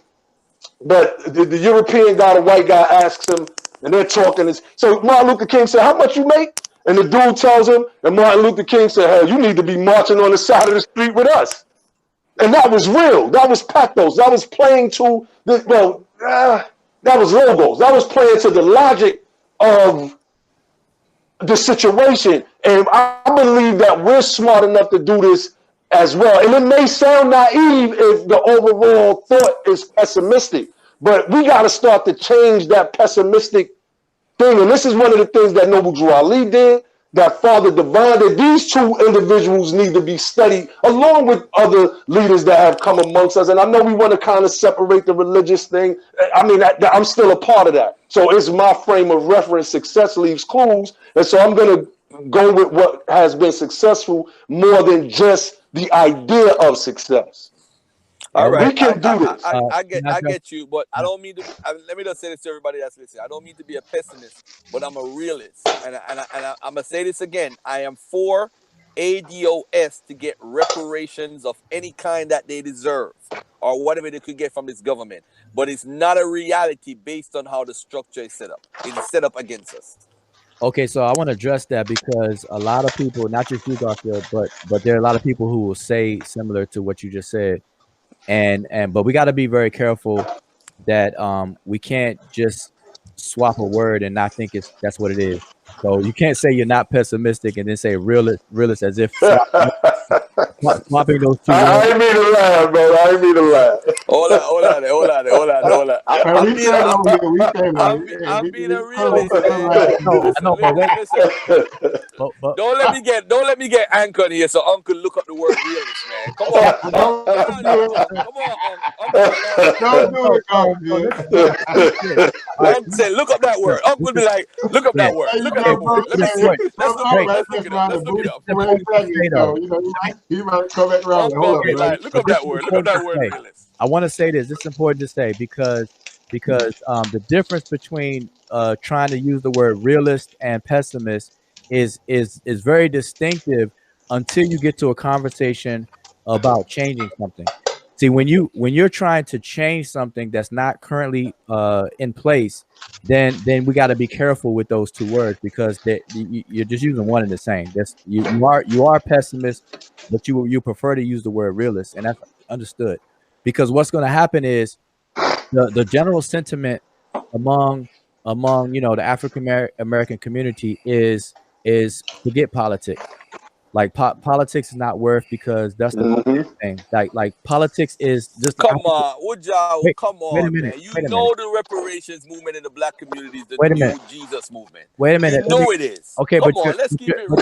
But the European guy, the white guy, asks him, and they're talking. So Martin Luther King said, "How much you make?" And the dude tells him, and Martin Luther King said, "Hell, you need to be marching on the side of the street with us." And that was real. That was pathos. That was playing to that was logos. That was playing to the logic of the situation. And I believe that we're smart enough to do this as well. And it may sound naive if the overall thought is pessimistic, but we got to start to change that pessimistic thing. And this is one of the things that Noble Drew Ali did, that Father Divine, that these two individuals need to be studied along with other leaders that have come amongst us. And I know we want to kind of separate the religious thing. I mean, I'm still a part of that. So it's my frame of reference. Success leaves clues. And so I'm going to go with what has been successful more than just the idea of success. All right, we can do this. I get you, but I don't mean to. Let me just say this to everybody that's listening. I don't mean to be a pessimist, but I'm a realist, and I'm gonna say this again. I am for ADOS to get reparations of any kind that they deserve, or whatever they could get from this government. But it's not a reality based on how the structure is set up. It's set up against us. Okay, so I want to address that because a lot of people, not just you, Garfield, but there are a lot of people who will say similar to what you just said, but we got to be very careful that we can't just swap a word and not think that's what it is. So you can't say you're not pessimistic and then say realist as if swapping those two. I ain't mean to laugh, bro. I ain't mean to laugh. Hold on. I'm being a realist, man. I know, but wait. Don't let me get anchored here. So Uncle, look up the word realist, man. Come on. Uncle say, look up that word. Uncle be like, look up that word. Look up that word. Let's look it up. He might come back around. Hold up, look up that word. Look up that word, realist. I want to say this. It's important to say because the difference between trying to use the word realist and pessimist is very distinctive until you get to a conversation about changing something. See, when you're trying to change something that's not currently in place, then we got to be careful with those two words because you're just using one and the same. You are pessimist, but you prefer to use the word realist, and that's understood. Because what's going to happen is the general sentiment among the African American community is forget politics. Like politics is not worth because that's the thing. Like politics is just come on, man. You know the reparations movement in the black community is the new Jesus movement. Wait a minute. You know it is. Okay, come on, let's keep it real.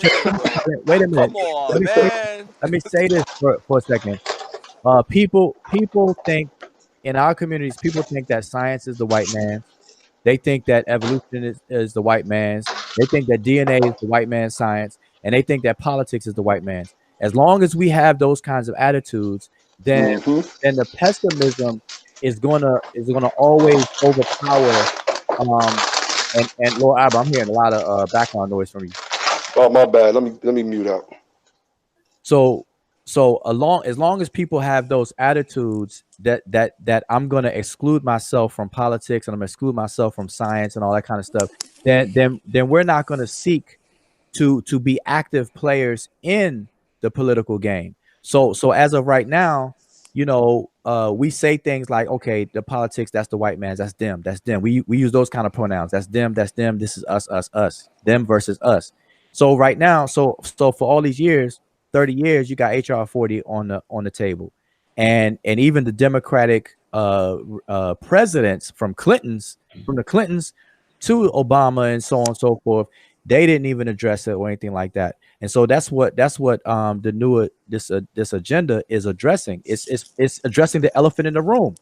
Wait a minute. Come on, man. Let me say this for a second. People think in our communities, people think that science is the white man. They think that evolution is the white man's. They think that DNA is the white man's science. And they think that politics is the white man's. As long as we have those kinds of attitudes, then the pessimism is gonna always overpower And Lord Abba, I'm hearing a lot of background noise from you. Oh, my bad. Let me mute out. So as long as people have those attitudes that I'm going to exclude myself from politics and I'm going to exclude myself from science and all that kind of stuff, then we're not going to seek to be active players in the political game. So as of right now, you know, we say things like, okay, the politics, that's the white man's, that's them, that's them. We use those kind of pronouns. That's them, this is us, them versus us. So right now, so for all these years, 30 years, you got HR 40 on the table, and even the Democratic presidents from the Clintons to Obama and so on and so forth, they didn't even address it or anything like that. And so that's what the newer this agenda is addressing. It's addressing the elephant in the room.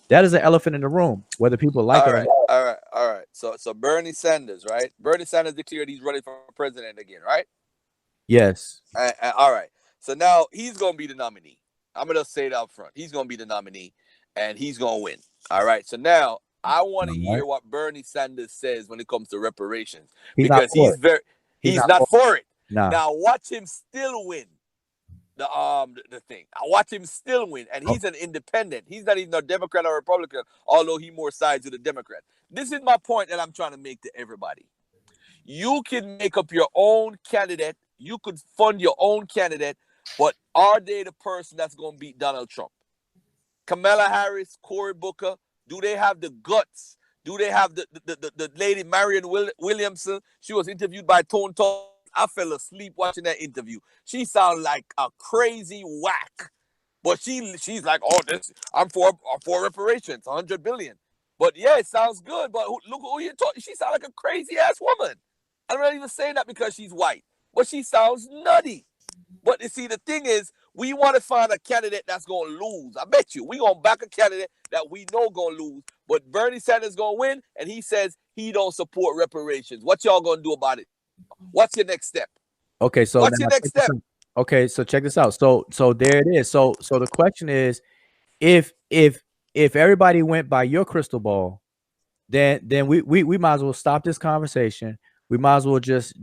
That is an elephant in the room, whether people like it or not. All right. So Bernie Sanders, right? Bernie Sanders declared he's running for president again, right? Yes. All right. So now he's going to be the nominee. I'm going to say it up front. He's going to be the nominee, and he's going to win. All right. So now I want to hear what Bernie Sanders says when it comes to reparations, because he's not for it. No. Now watch him still win the thing. I watch him still win, and he's an independent. He's not even a Democrat or Republican, although he more sides with the Democrat. This is my point that I'm trying to make to everybody. You can make up your own candidate. You could fund your own candidate, but are they the person that's going to beat Donald Trump? Kamala Harris, Cory Booker, do they have the guts? Do they have the lady Marianne Williamson? She was interviewed by Tone Talk. I fell asleep watching that interview. She sounded like a crazy whack, but she's like, oh, I'm for reparations, 100 billion. But yeah, it sounds good. But look who you're talking. She sounds like a crazy ass woman. I'm not even saying that because she's white, but she sounds nutty. But you see, the thing is, we want to find a candidate that's going to lose. I bet you we're going to back a candidate that we know going to lose. But Bernie Sanders going to win, and he says he don't support reparations. What y'all going to do about it? What's your next step? Okay, so what's your next step? Okay, so check this out. So there it is. So the question is, if everybody went by your crystal ball, then we might as well stop this conversation. We might as well just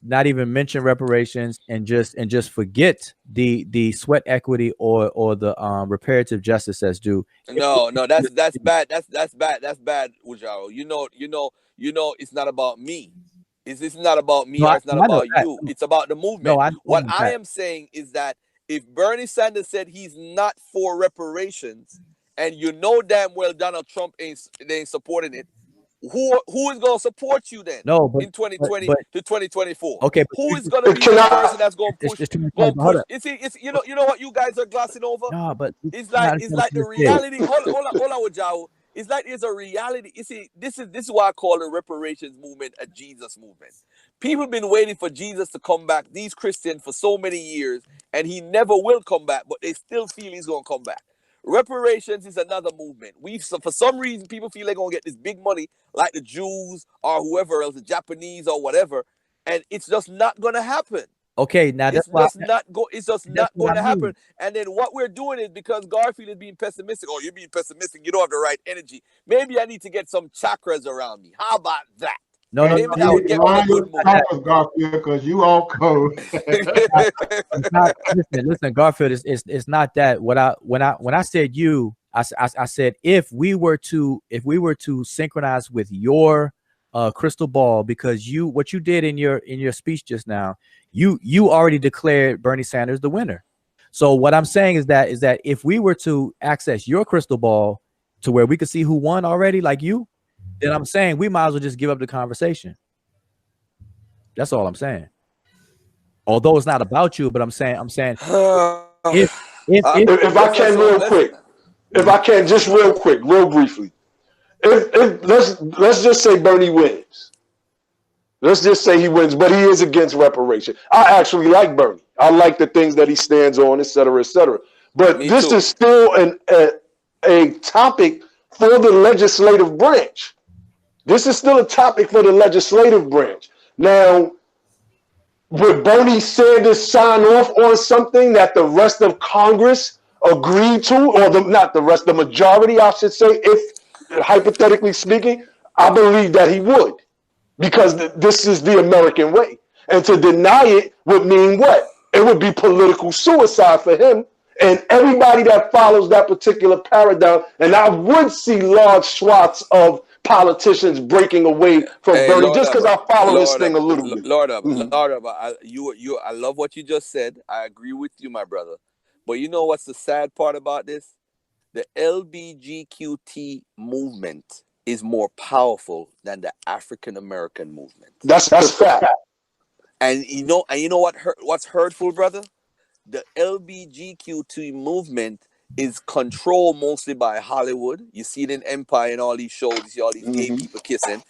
not even mention reparations and just forget the sweat equity or the reparative justice that's due. No, that's bad. That's bad, Ujaro. You know, it's not about me. It's not about me, or it's not about you. It's about the movement. No, what I am saying is that if Bernie Sanders said he's not for reparations, and you know damn well Donald Trump ain't supporting it, who is going to support you then? No, but, in 2020 to 2024. Okay, who is going to be the person that's going to push? It's you know what you guys are glossing over. No, but it's like the reality. Hold on, Wajau. It's like there's a reality. You see, this is why I call the reparations movement a Jesus movement. People have been waiting for Jesus to come back, these Christians, for so many years, and he never will come back, but they still feel he's going to come back. Reparations is another movement. For some reason, people feel they're going to get this big money, like the Jews or whoever else, the Japanese or whatever, and it's just not going to happen. Okay, now it's just not going to happen. And then what we're doing is, because Garfield is being pessimistic. Oh, you're being pessimistic. You don't have the right energy. Maybe I need to get some chakras around me. How about that? No, that would get me a good mood. Garfield, because you all code. Listen, Garfield, it's not that. When I said you, I said if we were to synchronize with your crystal ball, because what you did in your speech just now, you already declared Bernie Sanders the winner. So what I'm saying is that if we were to access your crystal ball to where we could see who won already, like you, then I'm saying we might as well just give up the conversation. That's all I'm saying. Although it's not about you, but I'm saying if I can real quick, if I can just real quick, real briefly, if let's just say Bernie wins. Let's just say he wins, but he is against reparation. I actually like Bernie. I like the things that he stands on, et cetera, et cetera. But this is still a topic for the legislative branch. This is still a topic for the legislative branch. Now, would Bernie Sanders sign off on something that the rest of Congress agreed to, or the majority, I should say, if hypothetically speaking? I believe that he would, because this is the American way. And to deny it would mean what? It would be political suicide for him and everybody that follows that particular paradigm. And I would see large swaths of politicians breaking away from Bernie, just because I follow this thing a little bit. Lord, I love what you just said. I agree with you, my brother. But you know what's the sad part about this? The LBGQT movement is more powerful than the African American movement. That's fact. And you know what's hurtful, brother? The LBGQT movement is controlled mostly by Hollywood. You see it in Empire and all these shows. You see all these gay people kissing,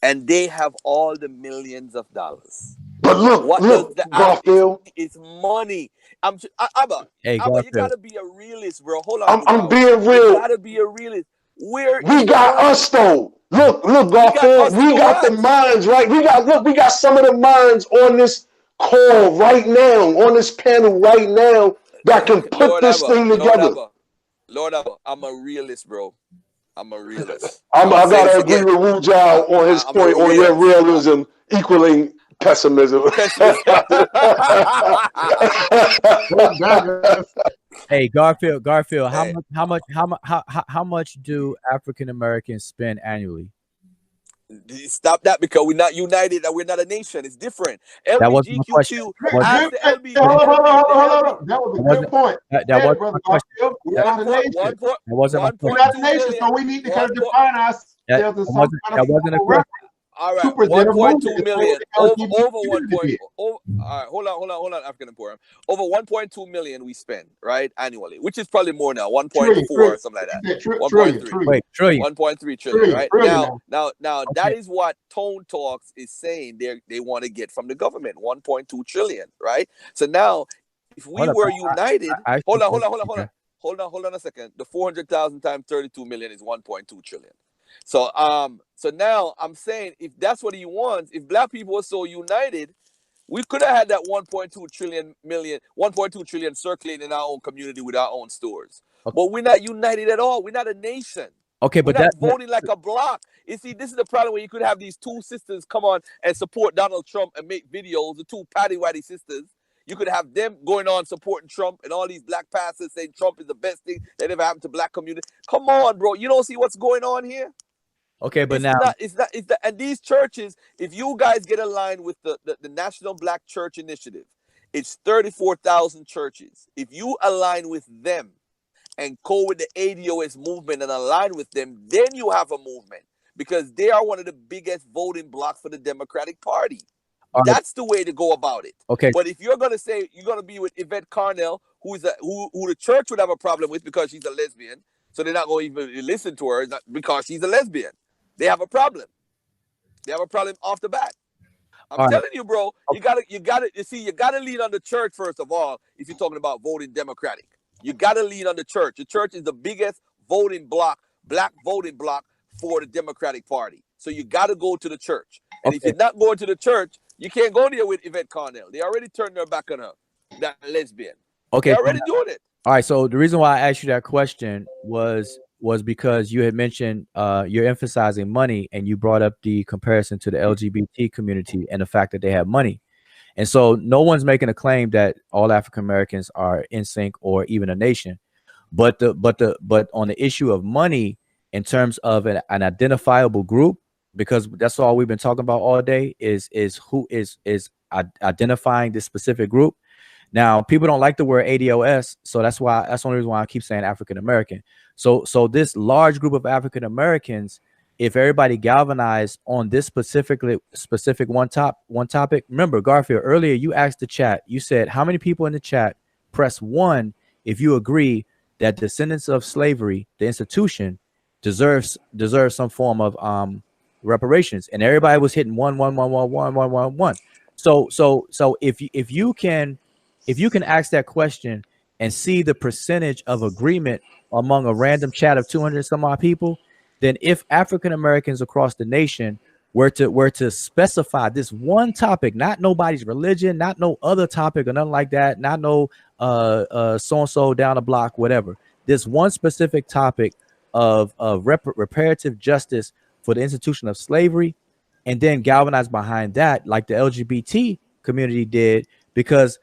and they have all the millions of dollars. But look, Garfield, it's money. Abba, you gotta be a realist, bro. Hold on. I'm being real. You gotta be a realist. We got us though. Look, Garfield, we got the minds, right? We got some of the minds on this call right now, on this panel right now, that can put this thing together. Lord Abba, I'm a realist, bro. I'm a realist. I gotta agree with Rujal on his point on your realism equaling pessimism. Hey, Garfield, hey. How much do African Americans spend annually? Stop that, because we're not united and we're not a nation. It's different. That was my question. Hold on. That was a good point. That was my question. We're not a nation. That wasn't my question. We're not a nation, so we need to kind of define ourselves as some kind of wasn't a question. All right, 1.2 million. Over 1. All right, hold on, African Emporium. Over 1.2 million we spend, right, annually, which is probably more now, 1.4 or something like that. 1.3. Trillion. 1.3 trillion, right? Now, okay. That is what Tone Talks is saying they want to get from the government, 1.2 trillion, right? So now, if we were united, hold on a second. The 400,000 times 32 million is 1.2 trillion. So now I'm saying, if that's what he wants, if black people were so united, we could have had that 1.2 trillion circulating in our own community with our own stores. Okay. But we're not united at all. We're not a nation. Okay, but that's voting like a block. You see, this is the problem where you could have these two sisters come on and support Donald Trump and make videos, the two patty-waddy sisters. You could have them going on supporting Trump and all these black pastors saying Trump is the best thing that ever happened to black community. Come on, bro. You don't see what's going on here? Okay, but it's not, and these churches, if you guys get aligned with the National Black Church Initiative, it's 34,000 churches. If you align with them and go with the ADOS movement and align with them, then you have a movement, because they are one of the biggest voting blocks for the Democratic Party. That's the way to go about it. Okay. But if you're going to say you're going to be with Yvette Carnell, who the church would have a problem with because she's a lesbian, so they're not going to even listen to her because she's a lesbian. They have a problem. They have a problem off the bat. I'm telling you, bro, you gotta lean on the church first of all. If you're talking about voting Democratic, you gotta lean on the church. The church is the biggest voting block, black voting block for the Democratic Party. So you gotta go to the church. And if you're not going to the church, you can't go there with Yvette Carnell. They already turned their back on her, that lesbian. Okay, they're already doing it. All right. So the reason why I asked you that question was because you had mentioned you're emphasizing money, and you brought up the comparison to the LGBT community and the fact that they have money. And so no one's making a claim that all African Americans are in sync or even a nation. But on the issue of money, in terms of an identifiable group, because that's all we've been talking about all day, is who is identifying this specific group. Now, people don't like the word ADOS, so that's the only reason why I keep saying African American. So this large group of African Americans, if everybody galvanized on this specific one topic. Remember, Garfield, earlier you asked the chat, you said how many people in the chat press 1 if you agree that descendants of slavery, the institution, deserves some form of reparations, and everybody was hitting 1. So if you can ask that question and see the percentage of agreement among a random chat of 200 some odd people, then if African Americans across the nation were to specify this one topic, not nobody's religion, not no other topic or nothing like that, not no so-and-so down the block, whatever, this one specific topic of reparative justice for the institution of slavery, and then galvanize behind that, like the LGBT community did, because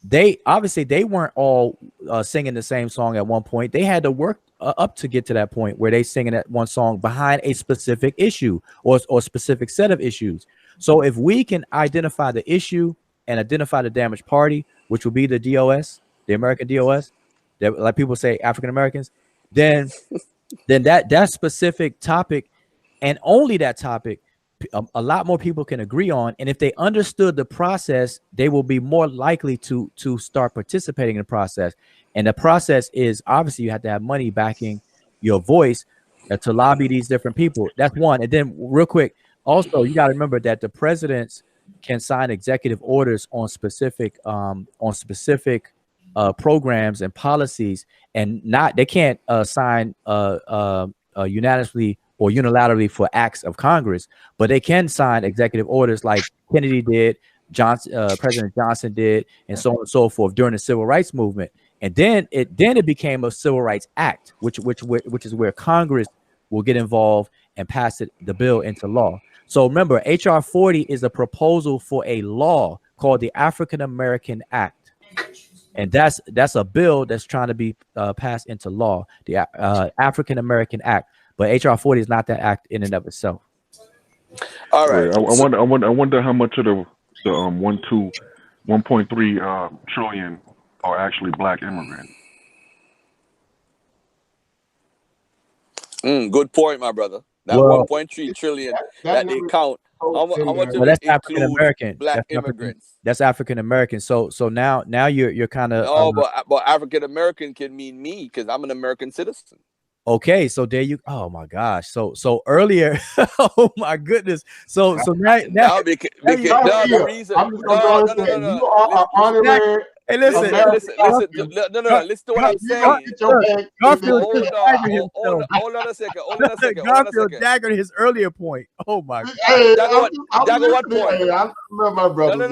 they obviously they weren't all singing the same song at one point. They had to work up to get to that point where they singing that one song behind a specific issue or specific set of issues. So if we can identify the issue and identify the damaged party, which will be the DOS, the American DOS, that, like people say, African Americans, then that specific topic, and only that topic, a lot more people can agree on. And if they understood the process, they will be more likely to start participating in the process. And the process is, obviously you have to have money backing your voice to lobby these different people. That's one. And then real quick, also you got to remember that the presidents can sign executive orders on specific programs and policies, and they can't sign unanimously or unilaterally for acts of Congress, but they can sign executive orders like Kennedy did, President Johnson did, and so on and so forth during the Civil Rights Movement. And then it became a Civil Rights Act, which is where Congress will get involved and pass the bill into law. So remember, HR 40 is a proposal for a law called the African American Act, and that's a bill that's trying to be passed into law, the African American Act. But HR 40 is not that act in and of itself. All right. I wonder how much of the 1.3 trillion are actually black immigrants. Good point, my brother. That 1.3 trillion that they count. How much of that's it African American black immigrants? That's African American. So now you're kind of but African American can mean me because I'm an American citizen. Okay, so there you. Oh my gosh. So earlier. Oh my goodness. So now because the reason. You are honorary. Hey, listen. No. Listen to what I'm saying. Garfield Hold on a second. Garfield daggered his earlier point. Oh my God. Hey, Dagger what point? I love my brother.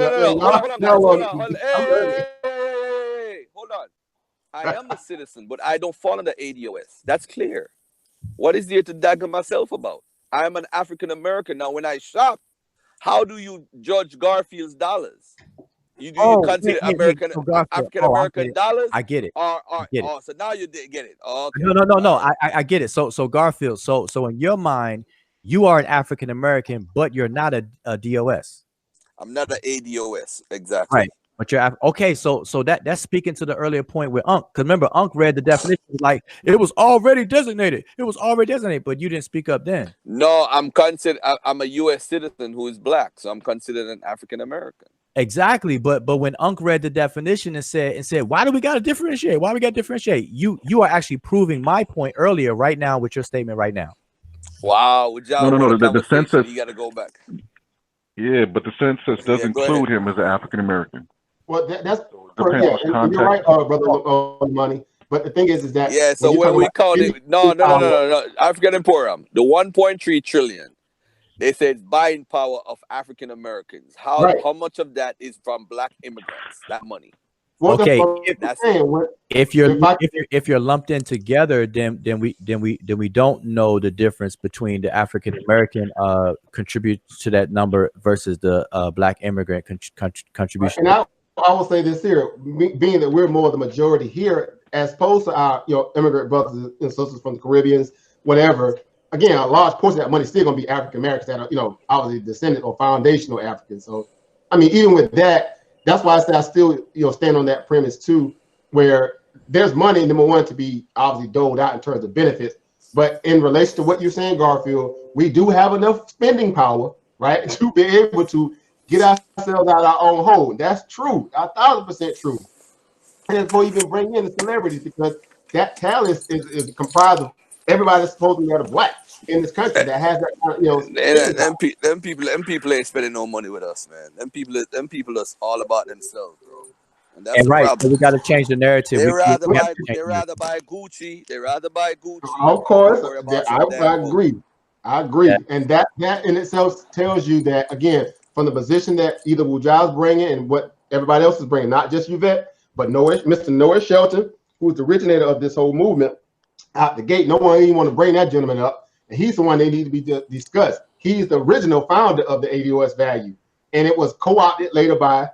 Hold on. I am a citizen, but I don't fall under ADOS. That's clear. What is there to dagger myself about? I am an African American. Now, when I shop, how do you judge Garfield's dollars? You consider African American dollars? I get it. So now you did get it. Okay. No. I get it. So Garfield. So in your mind, you are an African American, but you're not a DOS. I'm not an ADOS. Exactly. Right. But you're okay. So that's speaking to the earlier point with Unc. Because remember, Unc read the definition like it was already designated. But you didn't speak up then. No, I'm a U.S. citizen who is black, so I'm considered an African American. Exactly. But when Unc read the definition and said, why do we got to differentiate? Why we got to differentiate? You are actually proving my point earlier right now with your statement right now. Wow. No. The census. You got to go back. Yeah, but the census does include him as an African American. Well, that's you're right, brother. Money, but the thing is that So when we call it no, African Emporium, the 1.3 trillion, they said buying power of African Americans. How much of that is from black immigrants? That money. Okay, if you're lumped in together, then we don't know the difference between the African American contribute to that number versus the black immigrant contribution. And I will say this here, being that we're more the majority here, as opposed to our immigrant brothers and sisters from the Caribbeans, whatever. Again, a large portion of that money is still going to be African Americans that are obviously descendant or foundational Africans. So I mean, even with that, that's why I say I still stand on that premise too, where there's money, number one, to be obviously doled out in terms of benefits. But in relation to what you're saying, Garfield, we do have enough spending power, right, to be able to get ourselves out of our own hole. That's true, 1,000% true. And before you even bring in the celebrities, because that talent is comprised of everybody that's supposed to be black in this country that has that kind of, them people ain't spending no money with us, man. Them people are all about themselves, bro. And that's right. So we got to change the narrative. They rather buy Gucci. Of course, I agree. Yeah. And that in itself tells you that, again, from the position that either Wujai's bringing and what everybody else is bringing, not just Yvette, but Mr. Norris Shelton, who's the originator of this whole movement, out the gate. No one even want to bring that gentleman up. and he's the one they need to be discussed. He's the original founder of the ADOS value, and it was co-opted later by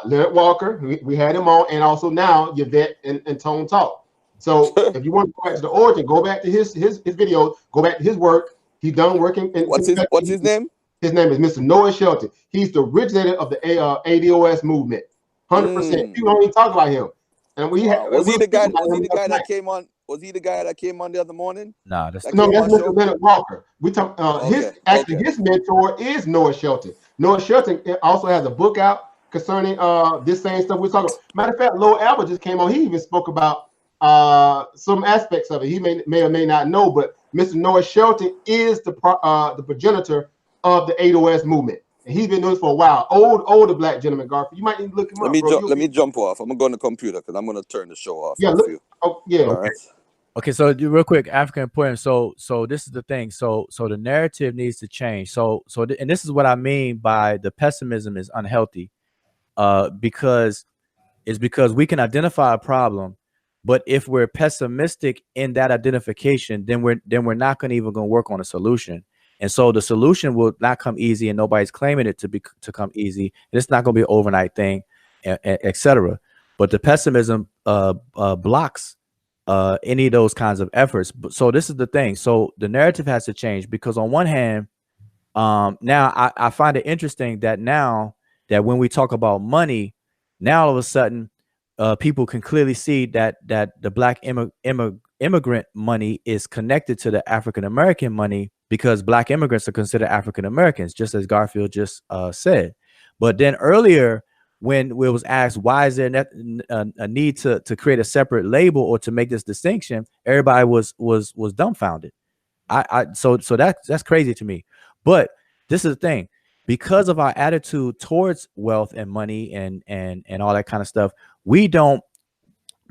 Leonard Walker. We had him on, and also now Yvette and Tone Talk. So if you want to go back to the origin, go back to his videos, go back to his work. He's done working. What's his name? His name is Mr. Noah Shelton. He's the originator of the ADOS movement. 100%. People don't even talk about him. And was he the guy that came on? Was he the guy that came on the other morning? Nah, that's Mr. Leonard Walker. We talk. His mentor is Noah Shelton. Noah Shelton also has a book out concerning this same stuff we're talking about. Matter of fact, Lowell Albert just came on. He even spoke about some aspects of it. He may or may not know, but Mr. Noah Shelton is the progenitor of the ADOS movement. And he's been doing this for a while. Older black gentleman, Garfield. You might need to look him up. Let me jump off. I'm gonna go on the computer because I'm gonna turn the show off. Yeah, Okay, so real quick, African important. So this is the thing. So the narrative needs to change. And this is what I mean by the pessimism is unhealthy, because we can identify a problem, but if we're pessimistic in that identification, then we're not going to even work on a solution. And so the solution will not come easy, and nobody's claiming it to come easy. And it's not going to be an overnight thing, etc. But the pessimism blocks any of those kinds of efforts. So this is the thing. So the narrative has to change, because on one hand, now I find it interesting that now that when we talk about money, now all of a sudden people can clearly see that the black immigrant money is connected to the African American money, because black immigrants are considered African Americans, just as Garfield just said. But then earlier, when it was asked why is there a need to create a separate label or to make this distinction, everybody was dumbfounded. So that's crazy to me. But this is the thing, because of our attitude towards wealth and money and all that kind of stuff, we don't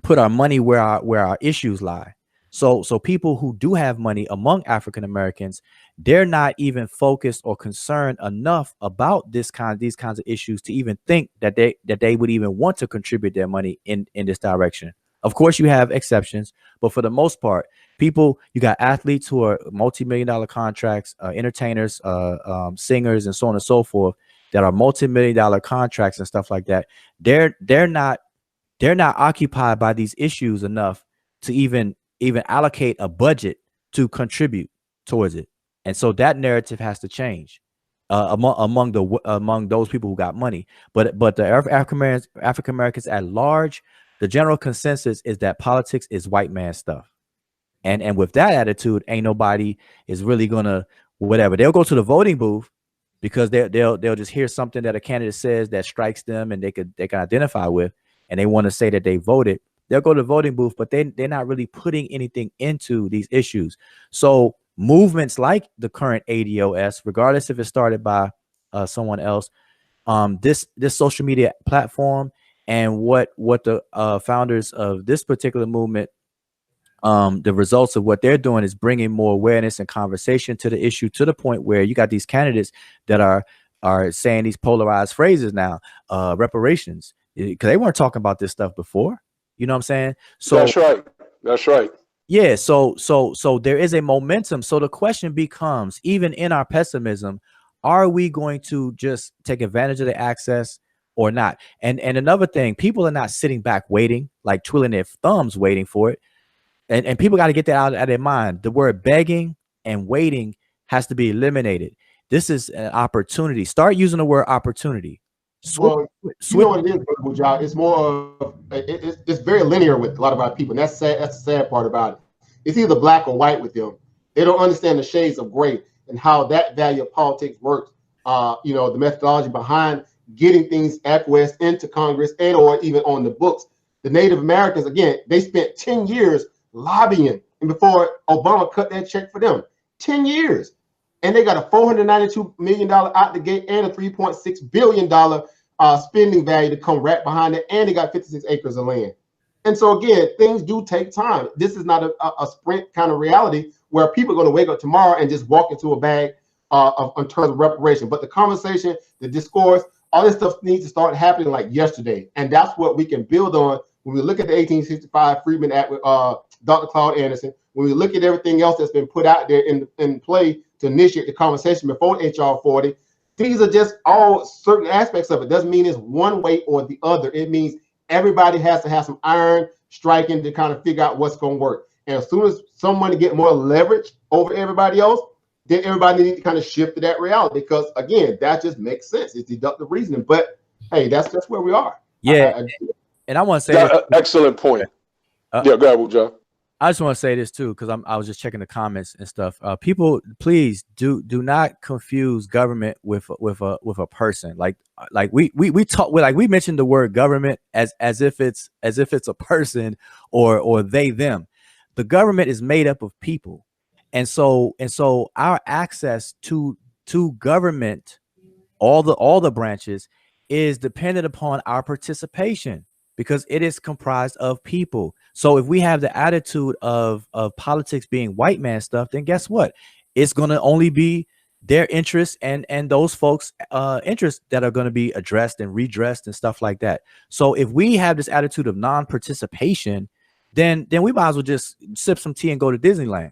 put our money where our issues lie. So people who do have money among African Americans, they're not even focused or concerned enough about these kinds of issues to even think that they would even want to contribute their money in this direction. Of course, you have exceptions, but for the most part, you got athletes who are multi-million-dollar contracts, entertainers, singers, and so on and so forth, that are multi-million-dollar contracts and stuff like that. They're not occupied by these issues enough to even allocate a budget to contribute towards it. And so that narrative has to change among those people who got money. But the African Americans at large, the general consensus is that politics is white man stuff. And with that attitude, ain't nobody is really gonna whatever. They'll go to the voting booth because they'll just hear something that a candidate says that strikes them and they can identify with, and they want to say that they voted. They'll go to the voting booth, but they're not really putting anything into these issues. So movements like the current ADOS, regardless if it started by someone else, this social media platform and what the founders of this particular movement, the results of what they're doing is bringing more awareness and conversation to the issue, to the point where you got these candidates that are saying these polarized phrases now, reparations, because they weren't talking about this stuff before. You know what I'm saying? So That's right. Yeah. So there is a momentum. So the question becomes, even in our pessimism, are we going to just take advantage of the access or not? And another thing, people are not sitting back waiting, like twiddling their thumbs waiting for it. And people got to get that out of their mind. The word begging and waiting has to be eliminated. This is an opportunity. Start using the word opportunity. You know what it is, Bujal? It's more of it's very linear with a lot of our people, and that's sad. That's the sad part about it. It's either black or white with them. They don't understand the shades of gray and how that value of politics works. The methodology behind getting things acquiesced into Congress and or even on the books. The Native Americans, again, they spent 10 years lobbying, and before Obama cut that check for them, 10 years. And they got a $492 million out the gate and a $3.6 billion spending value to come right behind it. And they got 56 acres of land. And so, again, things do take time. This is not a sprint kind of reality where people are going to wake up tomorrow and just walk into a bag in terms of reparation. But the conversation, the discourse, all this stuff needs to start happening like yesterday. And that's what we can build on when we look at the 1865 Freedmen Act with Dr. Claude Anderson, when we look at everything else that's been put out there in play to initiate the conversation before HR 40, these are just all certain aspects of it. Doesn't mean it's one way or the other. It means everybody has to have some iron striking to kind of figure out what's going to work. And as soon as someone get more leverage over everybody else, then everybody needs to kind of shift to that reality, because again, that just makes sense. It's deductive reasoning. But hey, that's just where we are. Yeah. And I want to say excellent point. Yeah, go ahead, John. I just want to say this too, because I was just checking the comments and stuff. People, please do not confuse government with a person. Like we talk, like we mentioned the word government as if it's a person or they them. The government is made up of people, and so our access to government, all the branches, is dependent upon our participation, because it is comprised of people. So if we have the attitude of politics being white man stuff, then guess what? It's going to only be their interests and those folks' interests that are going to be addressed and redressed and stuff like that. So if we have this attitude of non-participation, then we might as well just sip some tea and go to Disneyland.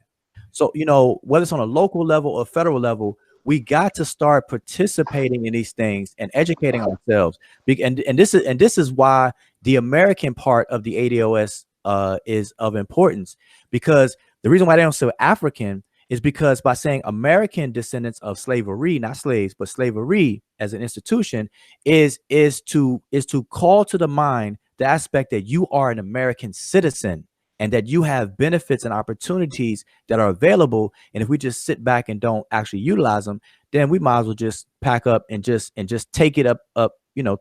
So, you know, whether it's on a local level or federal level, we got to start participating in these things and educating ourselves. And this is why the American part of the ADOS is of importance, because the reason why they don't say African is because by saying American Descendants of Slavery, not slaves, but slavery as an institution, is to call to the mind the aspect that you are an American citizen and that you have benefits and opportunities that are available. And if we just sit back and don't actually utilize them, then we might as well just pack up and just take it up, you know,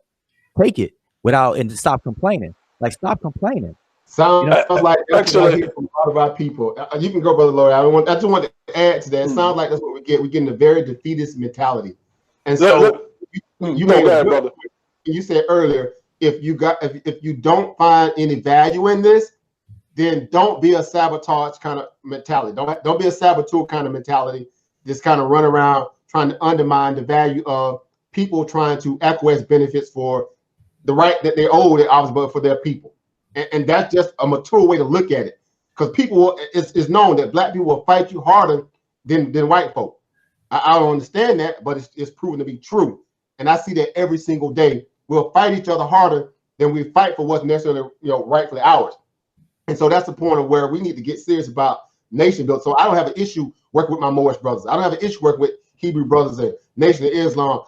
take it without and stop complaining. Like, stop complaining. Sounds like that's what I hear from a lot of our people. You can go, Brother Lloyd. I just want to add to that. It sounds like that's what we get. We get in a very defeatist mentality. And so you made a good point. You said earlier, if you don't find any value in this, then don't be a sabotage kind of mentality. Don't be a saboteur kind of mentality. Just kind of run around trying to undermine the value of people trying to acquiesce benefits for the right that they owe, but for their people. And that's just a mature way to look at it. Because people, it's known that black people will fight you harder than white folk. I don't understand that, but it's proven to be true. And I see that every single day. We'll fight each other harder than we fight for what's necessarily, rightfully ours. And so that's the point of where we need to get serious about nation building. So I don't have an issue working with my Moorish brothers. I don't have an issue working with Hebrew brothers and Nation of Islam.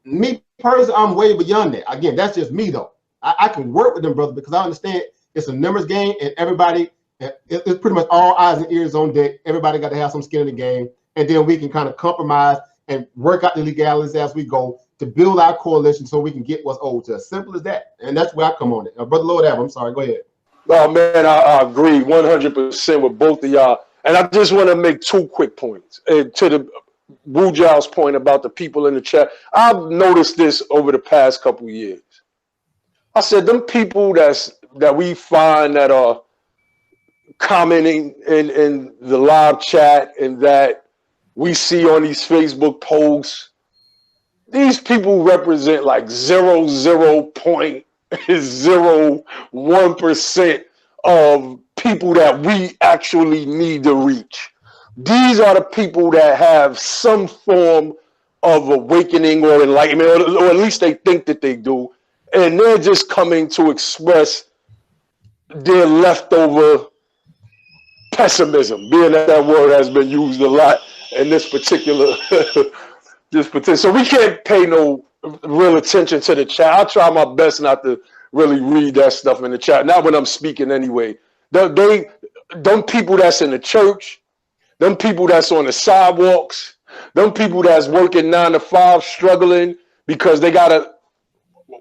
Me personally, I'm way beyond that. Again, that's just me though. I can work with them brothers because I understand it's a numbers game, and everybody, it's pretty much all eyes and ears on deck. Everybody got to have some skin in the game, and then we can kind of compromise and work out the legalities as we go to build our coalition so we can get what's owed to us. Simple as that. And that's where I come on it. Brother Lord Abba, I'm sorry, go ahead. Oh man, I agree 100% with both of y'all. And I just want to make two quick points. To the Wujal's point about the people in the chat, I've noticed this over the past couple of years. I said, them people that we find that are commenting in the live chat and that we see on these Facebook posts, these people represent like 0.01% of people that we actually need to reach. These are the people that have some form of awakening or enlightenment, or at least they think that they do. And they're just coming to express their leftover pessimism, being that word has been used a lot in this particular so we can't pay no real attention to the chat. I try my best not to really read that stuff in the chat, not when I'm speaking anyway. Them people that's in the church, them people that's on the sidewalks, them people that's working 9 to 5 struggling because they gotta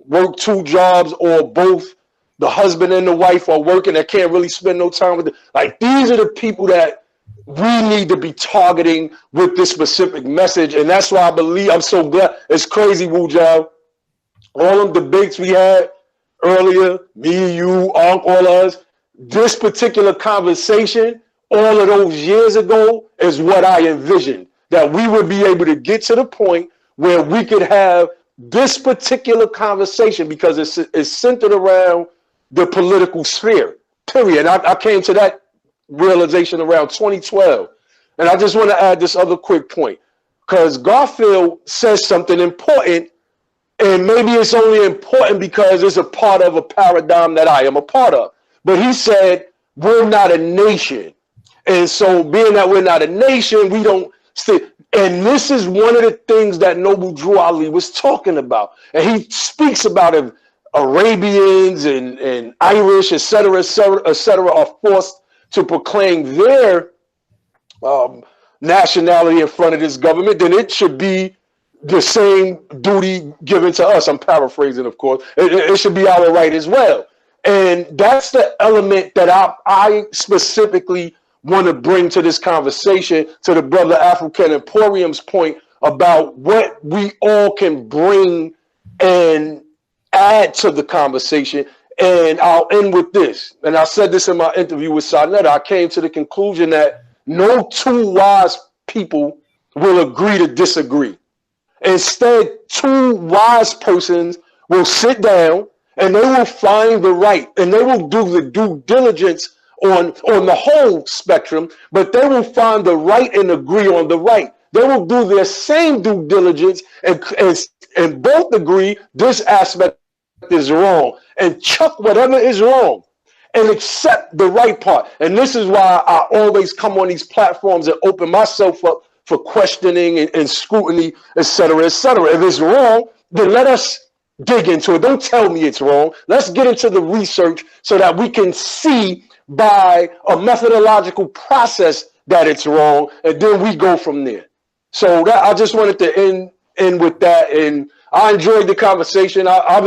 work 2 jobs, or both the husband and the wife are working that can't really spend no time with them. Like, these are the people that we need to be targeting with this specific message. And that's why I believe, I'm so glad. It's crazy, Wujal. All of the debates we had earlier, me, you, all of us, this particular conversation, all of those years ago, is what I envisioned, that we would be able to get to the point where we could have this particular conversation, because it's centered around the political sphere, period. And I came to that realization around 2012. And I just want to add this other quick point, because Garfield says something important, and maybe it's only important because it's a part of a paradigm that I am a part of. But he said, we're not a nation. And so being that we're not a nation, we don't stay. And this is one of the things that Noble Drew Ali was talking about. And he speaks about it. Arabians and Irish, et cetera, are forced to proclaim their nationality in front of this government, then it should be the same duty given to us. I'm paraphrasing, of course. It should be our right as well. And that's the element that I specifically want to bring to this conversation, to the brother African Emporium's point about what we all can bring and add to the conversation. And I'll end with this. And I said this in my interview with Sarnetta. I came to the conclusion that no two wise people will agree to disagree. Instead, two wise persons will sit down and they will find the right, and they will do the due diligence on the whole spectrum, but they will find the right and agree on the right. They will do their same due diligence and both agree this aspect is wrong, and chuck whatever is wrong and accept the right part. And this is why I always come on these platforms and open myself up for questioning and scrutiny, et cetera, et cetera. If it's wrong, then let us dig into it. Don't tell me it's wrong. Let's get into the research so that we can see by a methodological process that it's wrong, and then we go from there. So that, I just wanted to end with that, and I enjoyed the conversation.